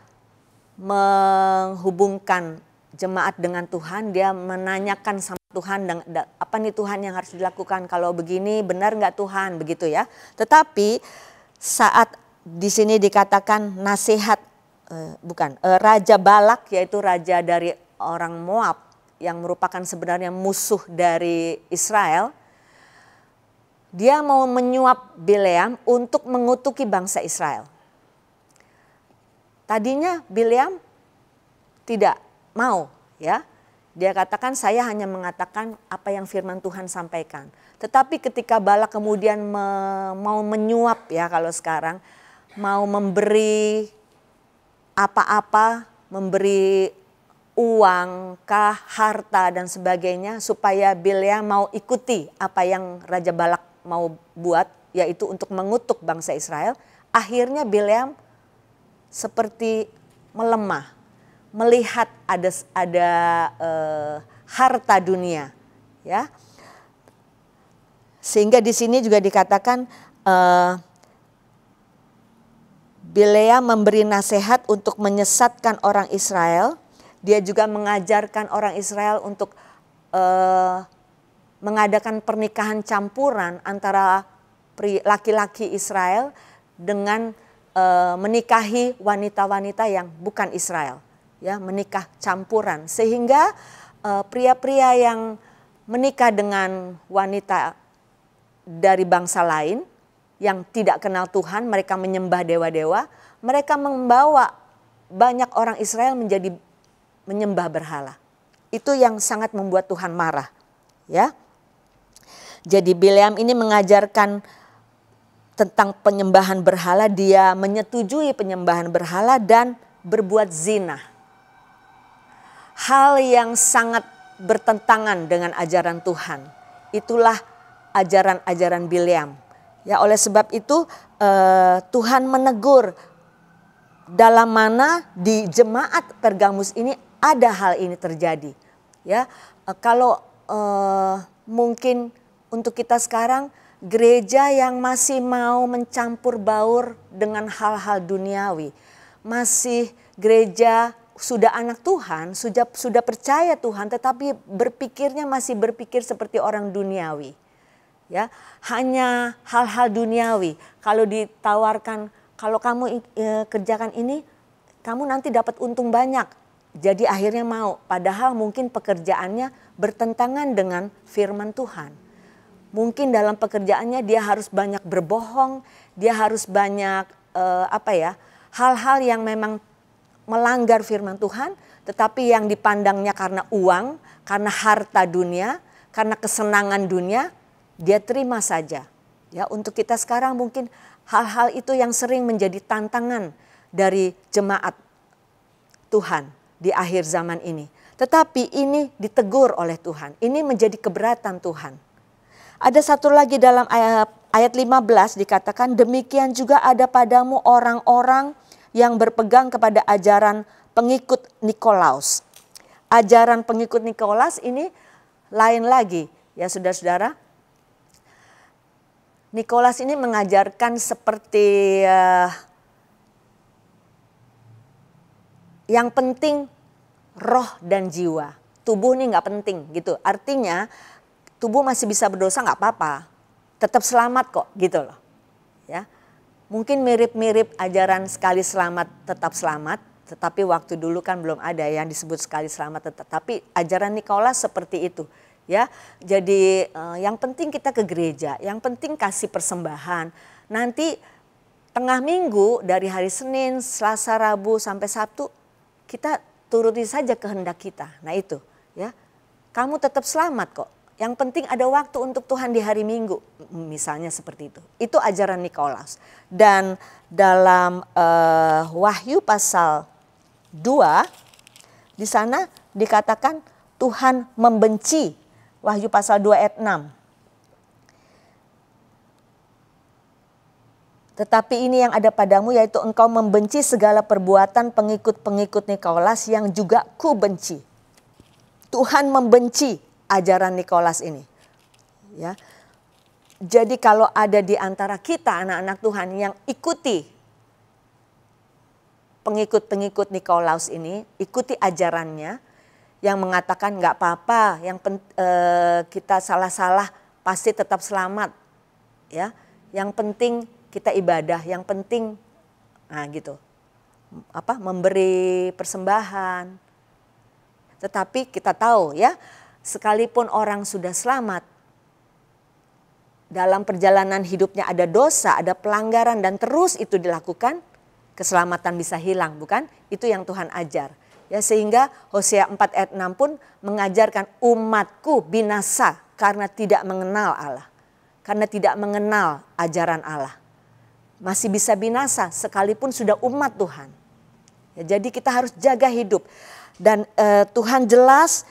menghubungkan jemaat dengan Tuhan. Dia menanyakan sama Tuhan, apa nih Tuhan yang harus dilakukan, kalau begini benar nggak Tuhan, begitu ya. Tetapi saat di sini dikatakan nasihat Raja Balak, yaitu raja dari orang Moab yang merupakan sebenarnya musuh dari Israel. Dia mau menyuap Bileam untuk mengutuki bangsa Israel. Tadinya Bileam tidak mau ya. Dia katakan saya hanya mengatakan apa yang firman Tuhan sampaikan. Tetapi ketika Balak kemudian mau menyuap ya, kalau sekarang mau memberi apa-apa, memberi uang, harta dan sebagainya supaya Bileam mau ikuti apa yang Raja Balak mau buat, yaitu untuk mengutuk bangsa Israel. Akhirnya Bileam seperti melemah, melihat ada harta dunia, ya. Sehingga di sini juga dikatakan Bileam memberi nasihat untuk menyesatkan orang Israel. Dia juga mengajarkan orang Israel untuk mengadakan pernikahan campuran antara laki-laki Israel dengan menikahi wanita-wanita yang bukan Israel, ya, menikah campuran, sehingga pria-pria yang menikah dengan wanita dari bangsa lain yang tidak kenal Tuhan, mereka menyembah dewa-dewa, mereka membawa banyak orang Israel menjadi menyembah berhala. Itu yang sangat membuat Tuhan marah, ya. Jadi Bileam ini mengajarkan tentang penyembahan berhala, dia menyetujui penyembahan berhala dan berbuat zina. Hal yang sangat bertentangan dengan ajaran Tuhan. Itulah ajaran-ajaran Bileam. Ya, oleh sebab itu Tuhan menegur dalam mana di jemaat Pergamus ini ada hal ini terjadi. Ya, kalau mungkin untuk kita sekarang, gereja yang masih mau mencampur baur dengan hal-hal duniawi, masih gereja sudah anak Tuhan, sudah percaya Tuhan, tetapi berpikirnya masih berpikir seperti orang duniawi, ya, hanya hal-hal duniawi. Kalau ditawarkan, kalau kamu kerjakan ini, kamu nanti dapat untung banyak. Jadi akhirnya mau, padahal mungkin pekerjaannya bertentangan dengan firman Tuhan. Mungkin dalam pekerjaannya dia harus banyak berbohong, dia harus banyak hal-hal yang memang melanggar firman Tuhan, tetapi yang dipandangnya karena uang, karena harta dunia, karena kesenangan dunia, dia terima saja. Ya, untuk kita sekarang mungkin hal-hal itu yang sering menjadi tantangan dari jemaat Tuhan di akhir zaman ini. Tetapi ini ditegur oleh Tuhan, ini menjadi keberatan Tuhan. Ada satu lagi dalam ayat 15 dikatakan, demikian juga ada padamu orang-orang yang berpegang kepada ajaran pengikut Nikolaus. Ajaran pengikut Nikolaus ini lain lagi ya saudara-saudara. Nikolaus ini mengajarkan seperti yang penting roh dan jiwa. Tubuh ini nggak penting gitu. Artinya tubuh masih bisa berdosa nggak apa-apa. Tetap selamat kok gitu loh. Ya. Mungkin mirip-mirip ajaran sekali selamat tetap selamat. Tetapi waktu dulu kan belum ada yang disebut sekali selamat tetap. Tapi ajaran Nikolaus seperti itu. Ya, jadi yang penting kita ke gereja, yang penting kasih persembahan. Nanti tengah minggu dari hari Senin, Selasa, Rabu sampai Sabtu kita turuti saja kehendak kita. Nah itu, ya, kamu tetap selamat kok. Yang penting ada waktu untuk Tuhan di hari Minggu, misalnya seperti itu. Itu ajaran Nikolaus. Dan dalam Wahyu pasal 2 di sana dikatakan Tuhan membenci. Wahyu pasal 2 ayat 6. Tetapi ini yang ada padamu yaitu engkau membenci segala perbuatan pengikut-pengikut Nikolaus yang juga ku benci. Tuhan membenci ajaran Nikolaus ini. Ya. Jadi kalau ada di antara kita anak-anak Tuhan yang ikuti pengikut-pengikut Nikolaus ini, ikuti ajarannya, yang mengatakan nggak apa-apa, yang kita salah-salah pasti tetap selamat, ya. Yang penting kita ibadah, yang penting, nah gitu, memberi persembahan. Tetapi kita tahu ya, sekalipun orang sudah selamat, dalam perjalanan hidupnya ada dosa, ada pelanggaran dan terus itu dilakukan, keselamatan bisa hilang, bukan? Itu yang Tuhan ajar. Ya, sehingga Hosea 4 ayat 6 pun mengajarkan umatku binasa karena tidak mengenal Allah. Karena tidak mengenal ajaran Allah. Masih bisa binasa sekalipun sudah umat Tuhan. Ya, jadi kita harus jaga hidup. Dan Tuhan jelas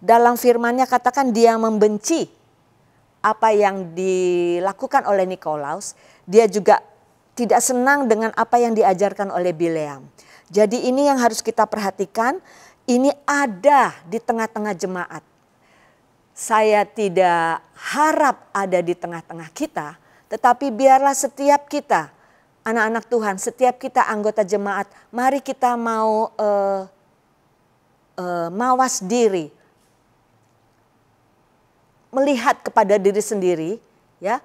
dalam firman-Nya katakan dia membenci apa yang dilakukan oleh Nikolaus. Dia juga tidak senang dengan apa yang diajarkan oleh Bileam. Jadi ini yang harus kita perhatikan, ini ada di tengah-tengah jemaat. Saya tidak harap ada di tengah-tengah kita, tetapi biarlah setiap kita, anak-anak Tuhan, setiap kita anggota jemaat, mari kita mau mawas diri, melihat kepada diri sendiri, ya,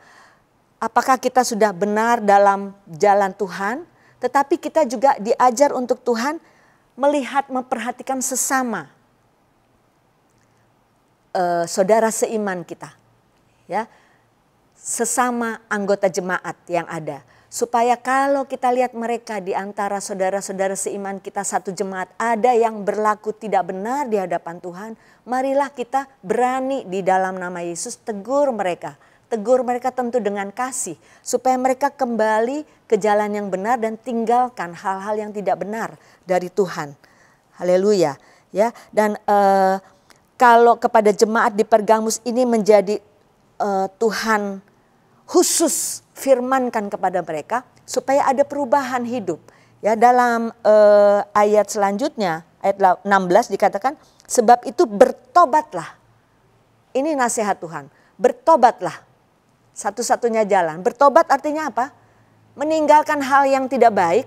apakah kita sudah benar dalam jalan Tuhan. Tetapi kita juga diajar untuk Tuhan melihat, memperhatikan sesama saudara seiman kita, ya, sesama anggota jemaat yang ada, supaya kalau kita lihat mereka di antara saudara-saudara seiman kita satu jemaat ada yang berlaku tidak benar di hadapan Tuhan, marilah kita berani di dalam nama Yesus tegur mereka. Tegur mereka tentu dengan kasih supaya mereka kembali ke jalan yang benar dan tinggalkan hal-hal yang tidak benar dari Tuhan. Haleluya, ya. Dan kalau kepada jemaat di Pergamus ini menjadi Tuhan khusus firmankan kepada mereka supaya ada perubahan hidup. Ya, dalam ayat selanjutnya ayat 16 dikatakan sebab itu bertobatlah. Ini nasihat Tuhan, bertobatlah. Satu-satunya jalan. Bertobat artinya apa? Meninggalkan hal yang tidak baik,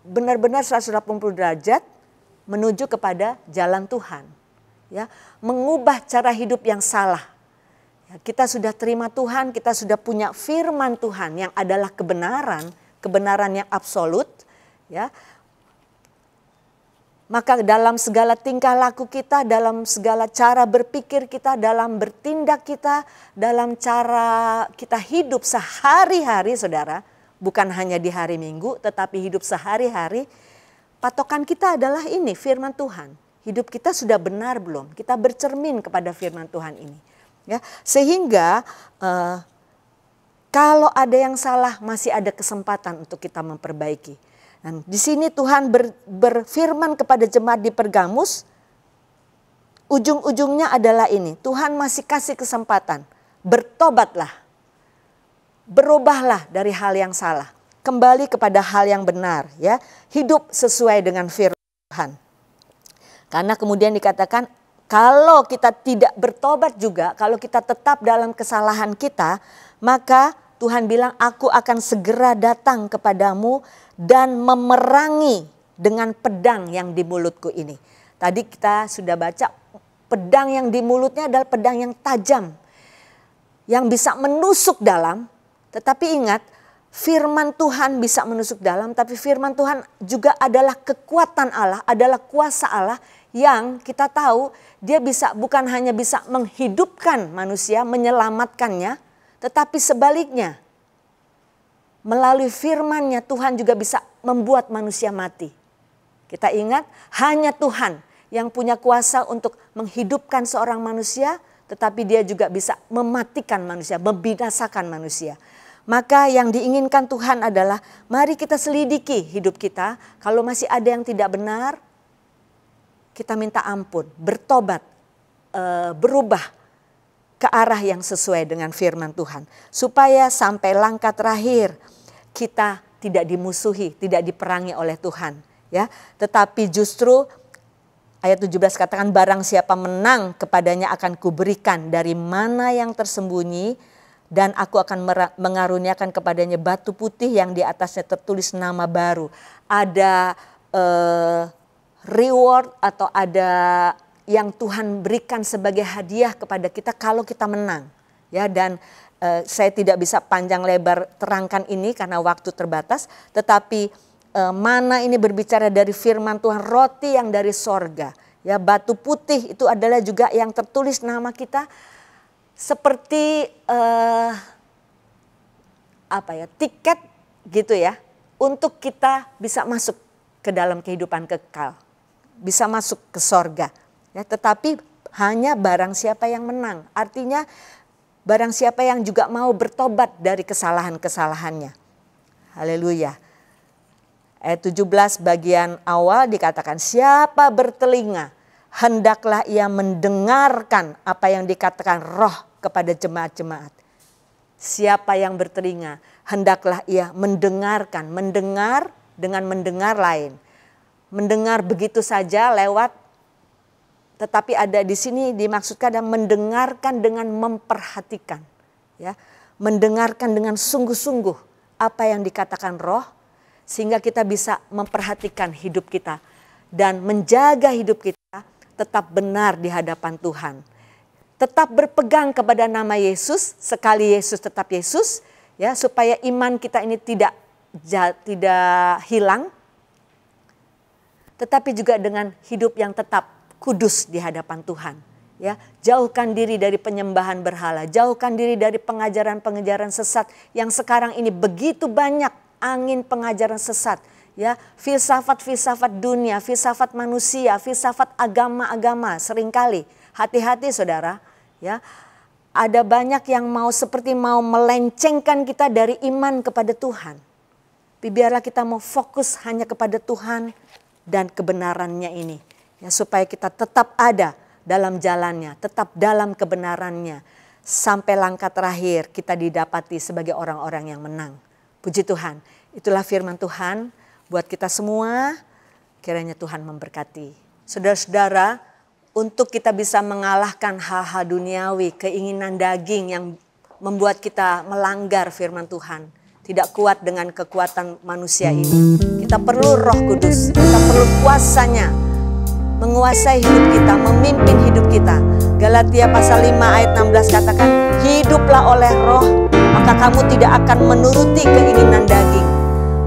benar-benar 180 derajat menuju kepada jalan Tuhan. Ya, mengubah cara hidup yang salah. Ya, kita sudah terima Tuhan, kita sudah punya firman Tuhan yang adalah kebenaran, kebenaran yang absolut, ya. Maka dalam segala tingkah laku kita, dalam segala cara berpikir kita, dalam bertindak kita, dalam cara kita hidup sehari-hari saudara, bukan hanya di hari Minggu tetapi hidup sehari-hari, patokan kita adalah ini firman Tuhan. Hidup kita sudah benar belum? Kita bercermin kepada firman Tuhan ini. Ya, sehingga kalau ada yang salah masih ada kesempatan untuk kita memperbaiki. Dan di sini Tuhan berfirman kepada jemaat di Pergamus, ujung-ujungnya adalah ini, Tuhan masih kasih kesempatan. bertobatlah, berubahlah dari hal yang salah, kembali kepada hal yang benar, ya, hidup sesuai dengan firman Tuhan. Karena kemudian dikatakan kalau kita tidak bertobat juga, kalau kita tetap dalam kesalahan kita, maka Tuhan bilang, aku akan segera datang kepadamu dan memerangi dengan pedang yang di mulutku ini. Tadi kita sudah baca, pedang yang di mulutnya adalah pedang yang tajam, yang bisa menusuk dalam. Tetapi ingat, firman Tuhan bisa menusuk dalam, tapi firman Tuhan juga adalah kekuatan Allah, adalah kuasa Allah yang kita tahu dia bisa, bukan hanya bisa menghidupkan manusia, menyelamatkannya, tetapi sebaliknya melalui firman-Nya Tuhan juga bisa membuat manusia mati. Kita ingat, hanya Tuhan yang punya kuasa untuk menghidupkan seorang manusia, tetapi dia juga bisa mematikan manusia, membinasakan manusia. Maka yang diinginkan Tuhan adalah mari kita selidiki hidup kita. Kalau masih ada yang tidak benar, kita minta ampun, bertobat, berubah ke arah yang sesuai dengan firman Tuhan. Supaya sampai langkah terakhir kita tidak dimusuhi, tidak diperangi oleh Tuhan. Ya, tetapi justru ayat 17 katakan, barang siapa menang kepadanya akan kuberikan dari mana yang tersembunyi, dan aku akan mengaruniakan kepadanya batu putih yang di atasnya tertulis nama baru. Ada reward atau ada yang Tuhan berikan sebagai hadiah kepada kita kalau kita menang. Ya, dan saya tidak bisa panjang lebar terangkan ini karena waktu terbatas, tetapi mana ini berbicara dari firman Tuhan, roti yang dari sorga. Ya, batu putih itu adalah juga yang tertulis nama kita, seperti tiket gitu ya, untuk kita bisa masuk ke dalam kehidupan kekal, bisa masuk ke sorga. Ya, tetapi hanya barang siapa yang menang, artinya barang siapa yang juga mau bertobat dari kesalahan-kesalahannya. Haleluya. Ayat 17 bagian awal dikatakan, siapa bertelinga hendaklah ia mendengarkan apa yang dikatakan Roh kepada jemaat-jemaat. Siapa yang bertelinga hendaklah ia mendengarkan. Mendengar dengan mendengar lain. Mendengar begitu saja lewat, tetapi ada di sini dimaksudkan ada mendengarkan dengan memperhatikan. Ya, mendengarkan dengan sungguh-sungguh apa yang dikatakan Roh, sehingga kita bisa memperhatikan hidup kita dan menjaga hidup kita tetap benar di hadapan Tuhan. Tetap berpegang kepada nama Yesus, sekali Yesus tetap Yesus, ya, supaya iman kita ini tidak hilang, tetapi juga dengan hidup yang tetap kudus di hadapan Tuhan. Ya, jauhkan diri dari penyembahan berhala, jauhkan diri dari pengajaran-pengajaran sesat yang sekarang ini begitu banyak angin pengajaran sesat. Ya, filsafat-filsafat dunia, filsafat manusia, filsafat agama-agama seringkali. Hati-hati saudara, ya. Ada banyak yang seperti mau melencengkan kita dari iman kepada Tuhan. Tapi biarlah kita mau fokus hanya kepada Tuhan dan kebenarannya ini. Ya, supaya kita tetap ada dalam jalannya, tetap dalam kebenarannya. Sampai langkah terakhir kita didapati sebagai orang-orang yang menang. Puji Tuhan, itulah firman Tuhan buat kita semua. Kiranya Tuhan memberkati. Saudara-saudara, untuk kita bisa mengalahkan hal-hal duniawi, keinginan daging yang membuat kita melanggar firman Tuhan, tidak kuat dengan kekuatan manusia ini. Kita perlu Roh Kudus, kita perlu kuasanya menguasai hidup kita, memimpin hidup kita. Galatia pasal 5 ayat 16 katakan, hiduplah oleh Roh, maka kamu tidak akan menuruti keinginan daging.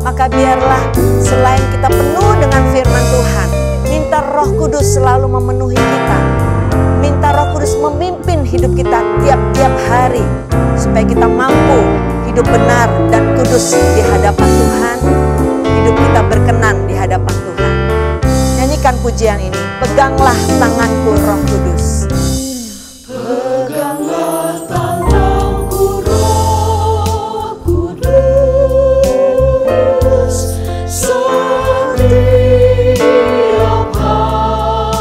Maka biarlah selain kita penuh dengan firman Tuhan, minta Roh Kudus selalu memenuhi kita. Minta Roh Kudus memimpin hidup kita tiap-tiap hari, supaya kita mampu hidup benar dan kudus di hadapan Tuhan. Hidup kita berkenan di hadapan Tuhan. Nyanyikan pujian ini, peganglah tanganku Roh Kudus. Peganglah tanganku Roh Kudus, setiap hari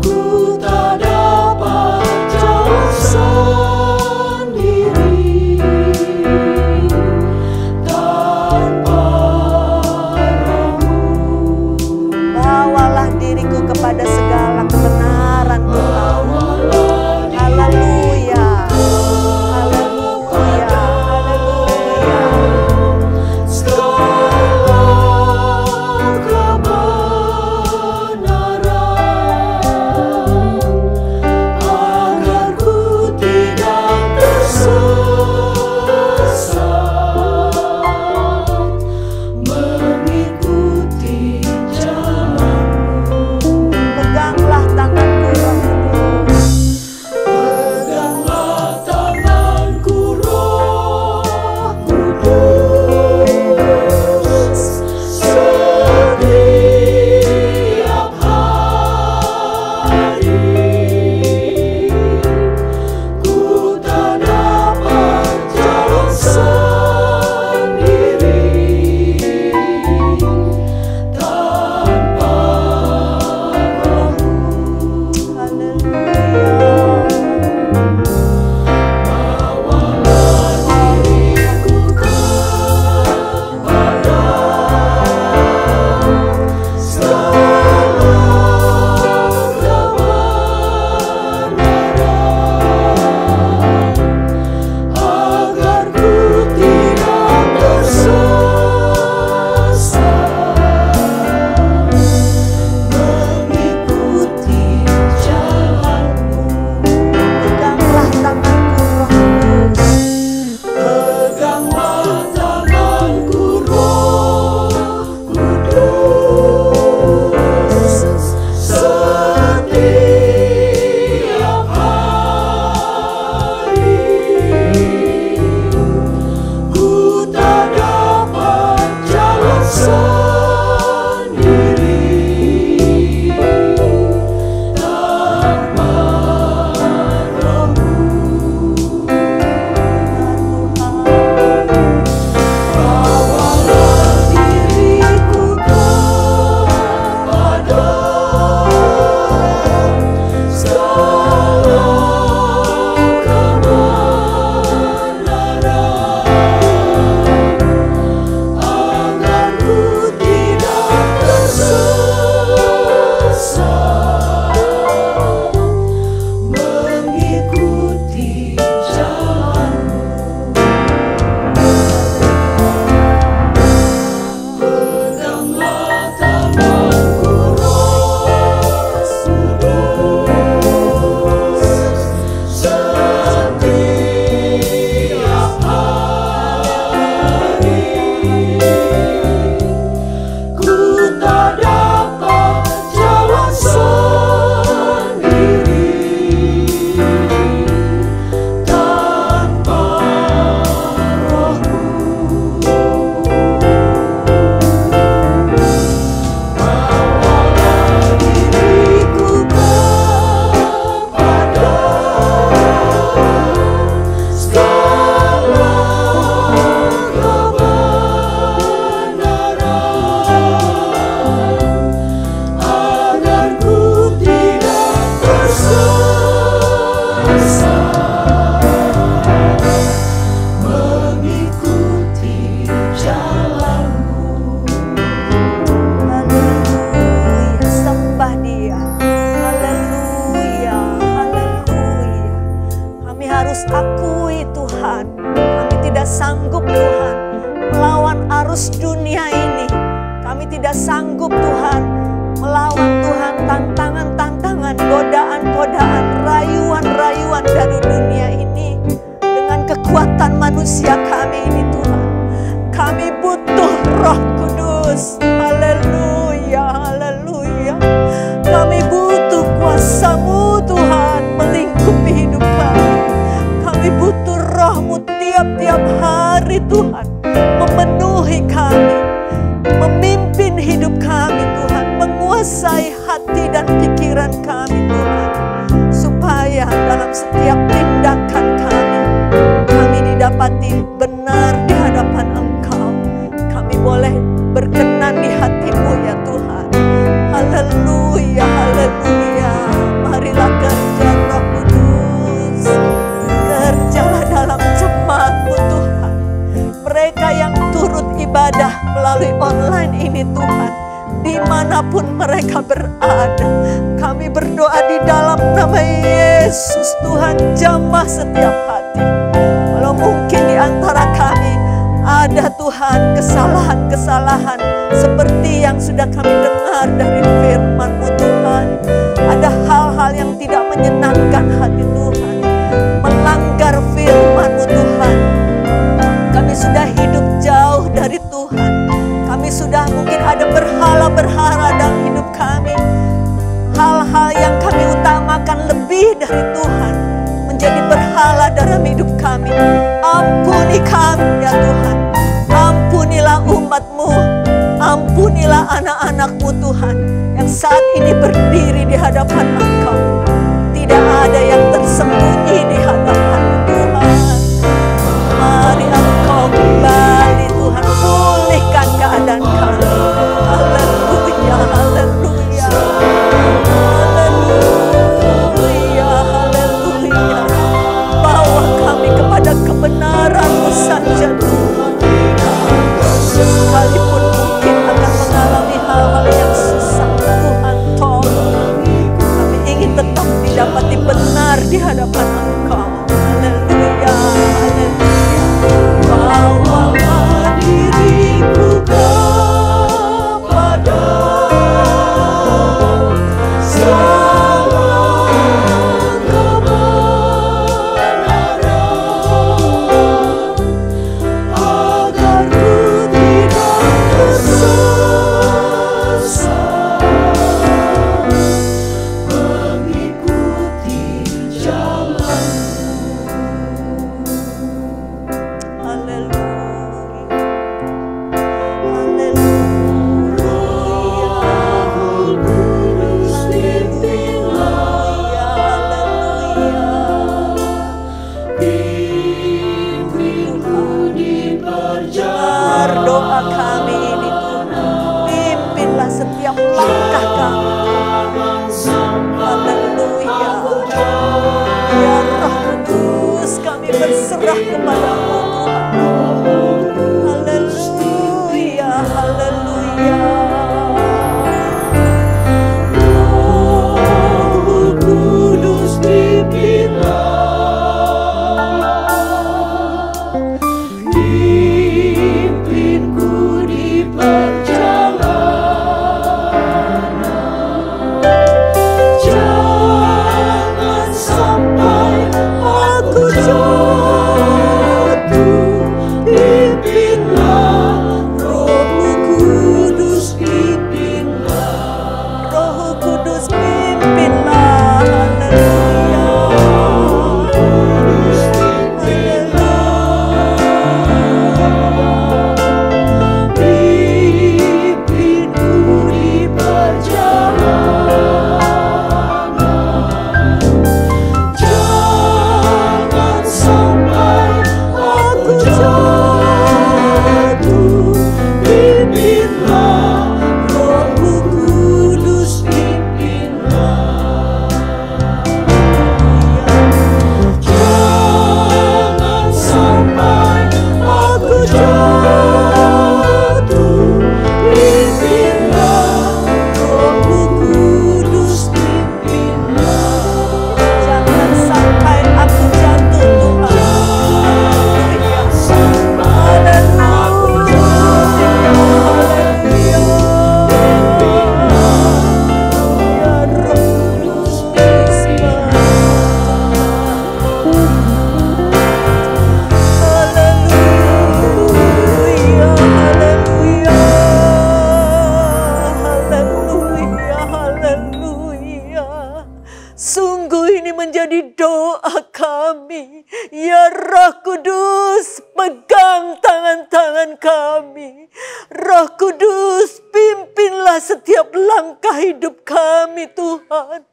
ku tak dapat tidak sanggup Tuhan melawan arus dunia ini. Kami tidak sanggup Tuhan melawan Tuhan tantangan-tantangan, godaan-godaan, rayuan-rayuan dari dunia ini. Dengan kekuatan manusia kami ini Tuhan, kami butuh Roh Kudus. Haleluya, haleluya. Kami butuh kuasa-Mu Tuhan melingkupi hidup kami. Kami butuh Roh-Mu tiap-tiap hari Tuhan, memenuhi kami, memimpin hidup kami Tuhan, menguasai hati dan pikiran kami Tuhan, supaya dalam setiap tindakan kami didapati benar di hadapan Engkau. Kami boleh berkenan di hati-Mu ya Tuhan. Haleluya, haleluya. Marilah kerja Roh Kudus, kerjalah dalam jemaat-Mu Tuhan. Mereka yang turut ibadah melalui online ini Tuhan, dimanapun mereka berada, kami berdoa di dalam nama Yesus Tuhan, jamah setiap hati. Kalau mungkin di antara kami ada Tuhan kesalahan-kesalahan seperti yang sudah kami dengar dari firman-Mu Tuhan, ada hal-hal yang tidak menyenangkan hati Tuhan, melanggar firman-Mu Tuhan. Kami sudah hidup jauh dari Tuhan. Kami sudah mungkin ada berhala-berhala dalam hidup kami. Hal-hal yang kami utamakan lebih dari Tuhan menjadi berhala dalam hidup kami. Ampuni kami ya Tuhan. Ampunilah umat-Mu. Ampunilah anak-anak-Mu Tuhan yang saat ini berdiri di hadapan Engkau. Tidak ada yang tersembunyi di hadapan-Mu Tuhan. Mari Engkau kembali Tuhan, pulihkan keadaan kami. Haleluya, haleluya. Haleluya, haleluya. Bawa kami kepada kebenaran-Mu saja Tuhan. Sekalipun mungkin akan mengalami hal-hal yang susah, Tuhan tolong. Kami ingin tetap didapati benar di hadapan Engkau. Haleluya, haleluya. Bawalah diriku kepada jalan kebenaran, agar ku tidak tersesat, mengikuti jalan-Mu. Haleluya, haleluya. Roh Kudus pimpinlah, pimpinku di perjalanan. Doa kami ini Tuhan, pimpinlah setiap langkah kami. Haleluya. Ya Roh Kudus, kami berserah kepada-Mu Tuhan. Haleluya, haleluya. Roh Kudus pimpinlah, pimpinku di perjalanan, pegang tangan-tangan kami. Roh Kudus, pimpinlah setiap langkah hidup kami Tuhan.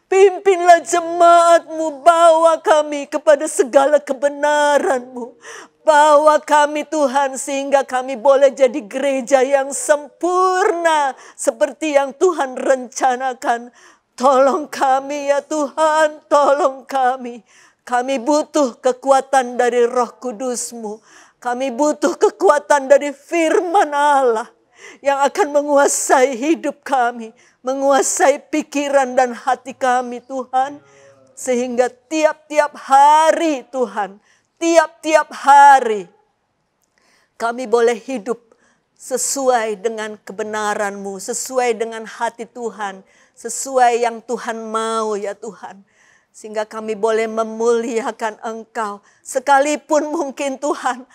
Pimpinlah jemaat-Mu, bawa kami kepada segala kebenaran-Mu. Bawa kami Tuhan sehingga kami boleh jadi gereja yang sempurna seperti yang Tuhan rencanakan. Tolong kami ya Tuhan, tolong kami. Kami butuh kekuatan dari Roh Kudus-Mu. Kami butuh kekuatan dari firman Allah yang akan menguasai hidup kami, menguasai pikiran dan hati kami Tuhan. Sehingga tiap-tiap hari Tuhan, tiap-tiap hari kami boleh hidup sesuai dengan kebenaran-Mu, sesuai dengan hati Tuhan, sesuai yang Tuhan mau ya Tuhan. Sehingga kami boleh memuliakan Engkau. Sekalipun mungkin Tuhan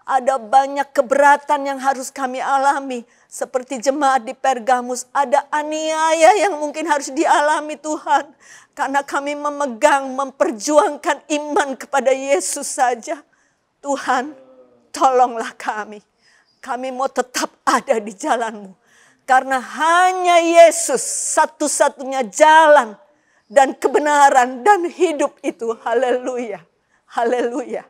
ada banyak keberatan yang harus kami alami. Seperti jemaat di Pergamus, ada aniaya yang mungkin harus dialami Tuhan. Karena kami memegang, memperjuangkan iman kepada Yesus saja. Tuhan, tolonglah kami. Kami mau tetap ada di jalan-Mu. Karena hanya Yesus satu-satunya jalan dan kebenaran dan hidup itu. Haleluya. Haleluya.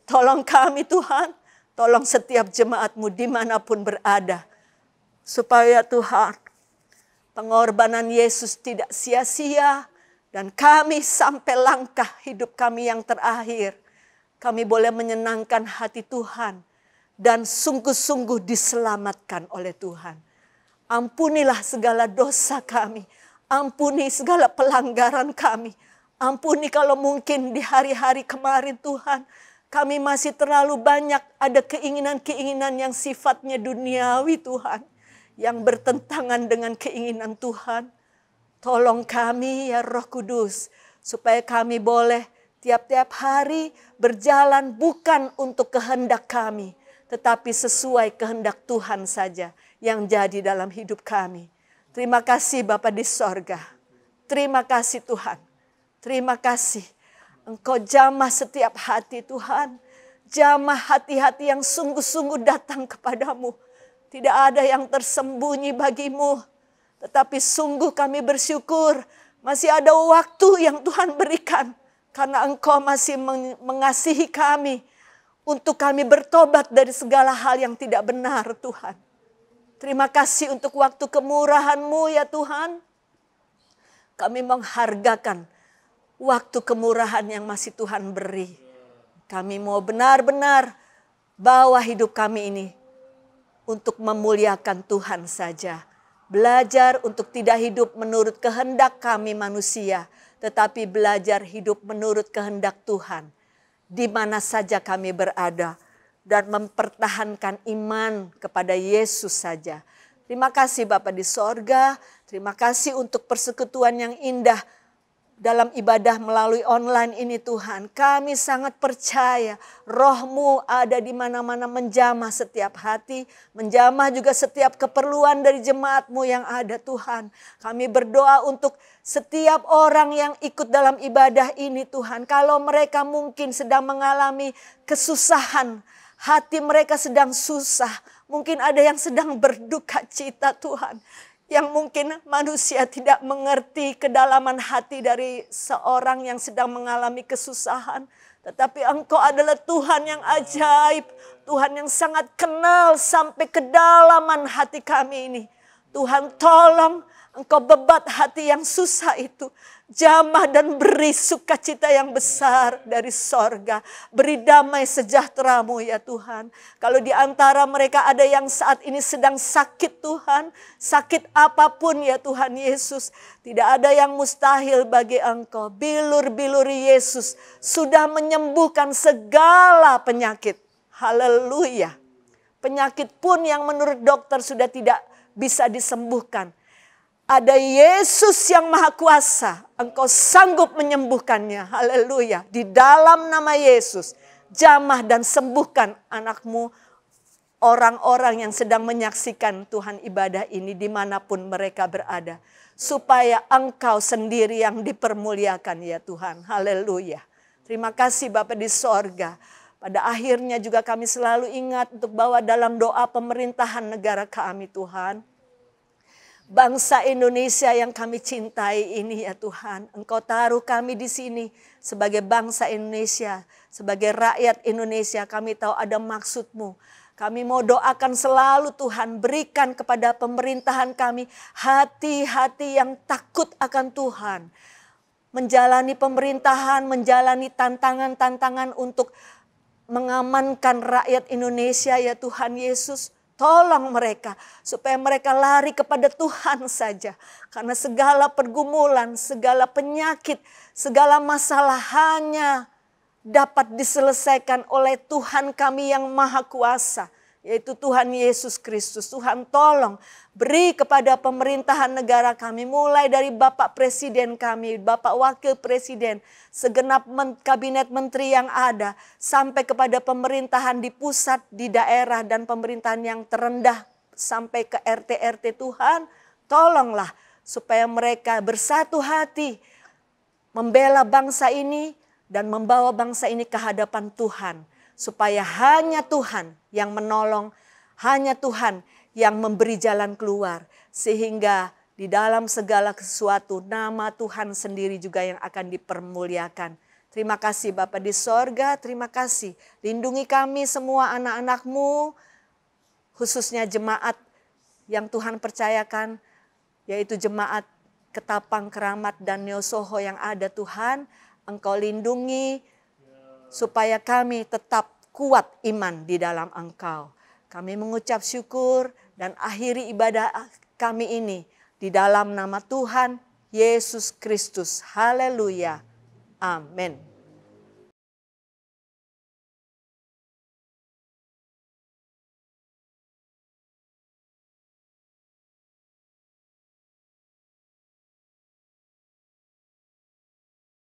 Tolong kami Tuhan. Tolong setiap jemaat-Mu dimanapun berada. Supaya Tuhan, pengorbanan Yesus tidak sia-sia. Dan kami sampai langkah hidup kami yang terakhir. Kami boleh menyenangkan hati Tuhan. Dan sungguh-sungguh diselamatkan oleh Tuhan. Ampunilah segala dosa kami. Ampuni segala pelanggaran kami. Ampuni kalau mungkin di hari-hari kemarin Tuhan. Kami masih terlalu banyak ada keinginan-keinginan yang sifatnya duniawi Tuhan. Yang bertentangan dengan keinginan Tuhan. Tolong kami ya Roh Kudus. Supaya kami boleh tiap-tiap hari berjalan bukan untuk kehendak kami. Tetapi sesuai kehendak Tuhan saja yang jadi dalam hidup kami. Terima kasih Bapa di sorga. Terima kasih Tuhan. Terima kasih. Engkau jamah setiap hati Tuhan. Jamah hati-hati yang sungguh-sungguh datang kepadamu. Tidak ada yang tersembunyi bagimu. Tetapi sungguh kami bersyukur. Masih ada waktu yang Tuhan berikan. Karena Engkau masih mengasihi kami. Untuk kami bertobat dari segala hal yang tidak benar Tuhan. Terima kasih untuk waktu kemurahan-Mu ya Tuhan. Kami menghargakan waktu kemurahan yang masih Tuhan beri. Kami mau benar-benar bawa hidup kami ini untuk memuliakan Tuhan saja. Belajar untuk tidak hidup menurut kehendak kami manusia, tetapi belajar hidup menurut kehendak Tuhan. Di mana saja kami berada dan mempertahankan iman kepada Yesus saja. Terima kasih Bapa di sorga, terima kasih untuk persekutuan yang indah dalam ibadah melalui online ini Tuhan. Kami sangat percaya Roh-Mu ada di mana-mana menjamah setiap hati. Menjamah juga setiap keperluan dari jemaat-Mu yang ada Tuhan. Kami berdoa untuk setiap orang yang ikut dalam ibadah ini Tuhan. Kalau mereka mungkin sedang mengalami kesusahan. Hati mereka sedang susah. Mungkin ada yang sedang berduka cita Tuhan. Yang mungkin manusia tidak mengerti kedalaman hati dari seorang yang sedang mengalami kesusahan. Tetapi Engkau adalah Tuhan yang ajaib. Tuhan yang sangat kenal sampai kedalaman hati kami ini. Tuhan tolong Engkau bebat hati yang susah itu. Jamah dan beri sukacita yang besar dari sorga. Beri damai sejahtera-Mu ya Tuhan. Kalau di antara mereka ada yang saat ini sedang sakit Tuhan. Sakit apapun ya Tuhan Yesus. Tidak ada yang mustahil bagi Engkau. Bilur-bilur Yesus sudah menyembuhkan segala penyakit. Haleluya. Penyakit pun yang menurut dokter sudah tidak bisa disembuhkan. Ada Yesus yang maha kuasa. Engkau sanggup menyembuhkannya. Haleluya. Di dalam nama Yesus. Jamah dan sembuhkan anak-Mu. Orang-orang yang sedang menyaksikan Tuhan ibadah ini dimanapun mereka berada. Supaya Engkau sendiri yang dipermuliakan ya Tuhan. Haleluya. Terima kasih Bapa di sorga. Pada akhirnya juga kami selalu ingat untuk bawa dalam doa pemerintahan negara kami Tuhan. Bangsa Indonesia yang kami cintai ini ya Tuhan. Engkau taruh kami di sini sebagai bangsa Indonesia. Sebagai rakyat Indonesia kami tahu ada maksud-Mu. Kami mau doakan selalu Tuhan, berikan kepada pemerintahan kami hati-hati yang takut akan Tuhan. Menjalani pemerintahan, menjalani tantangan-tantangan untuk mengamankan rakyat Indonesia ya Tuhan Yesus. Tolong mereka supaya mereka lari kepada Tuhan saja. Karena segala pergumulan, segala penyakit, segala masalah hanya dapat diselesaikan oleh Tuhan kami yang Maha Kuasa. Yaitu Tuhan Yesus Kristus. Tuhan tolong beri kepada pemerintahan negara kami. Mulai dari Bapak Presiden kami, Bapak Wakil Presiden, segenap kabinet menteri yang ada. Sampai kepada pemerintahan di pusat, di daerah dan pemerintahan yang terendah. Sampai ke RT-RT Tuhan. Tolonglah supaya mereka bersatu hati. Membela bangsa ini dan membawa bangsa ini ke hadapan Tuhan. Supaya hanya Tuhan yang menolong, hanya Tuhan yang memberi jalan keluar. Sehingga di dalam segala sesuatu nama Tuhan sendiri juga yang akan dipermuliakan. Terima kasih Bapa di sorga, terima kasih. Lindungi kami semua anak-anak-Mu, khususnya jemaat yang Tuhan percayakan, yaitu jemaat Ketapang, Keramat dan Neosoho yang ada Tuhan. Engkau lindungi, supaya kami tetap kuat iman di dalam Engkau. Kami mengucap syukur dan akhiri ibadah kami ini di dalam nama Tuhan Yesus Kristus. Haleluya. Amin.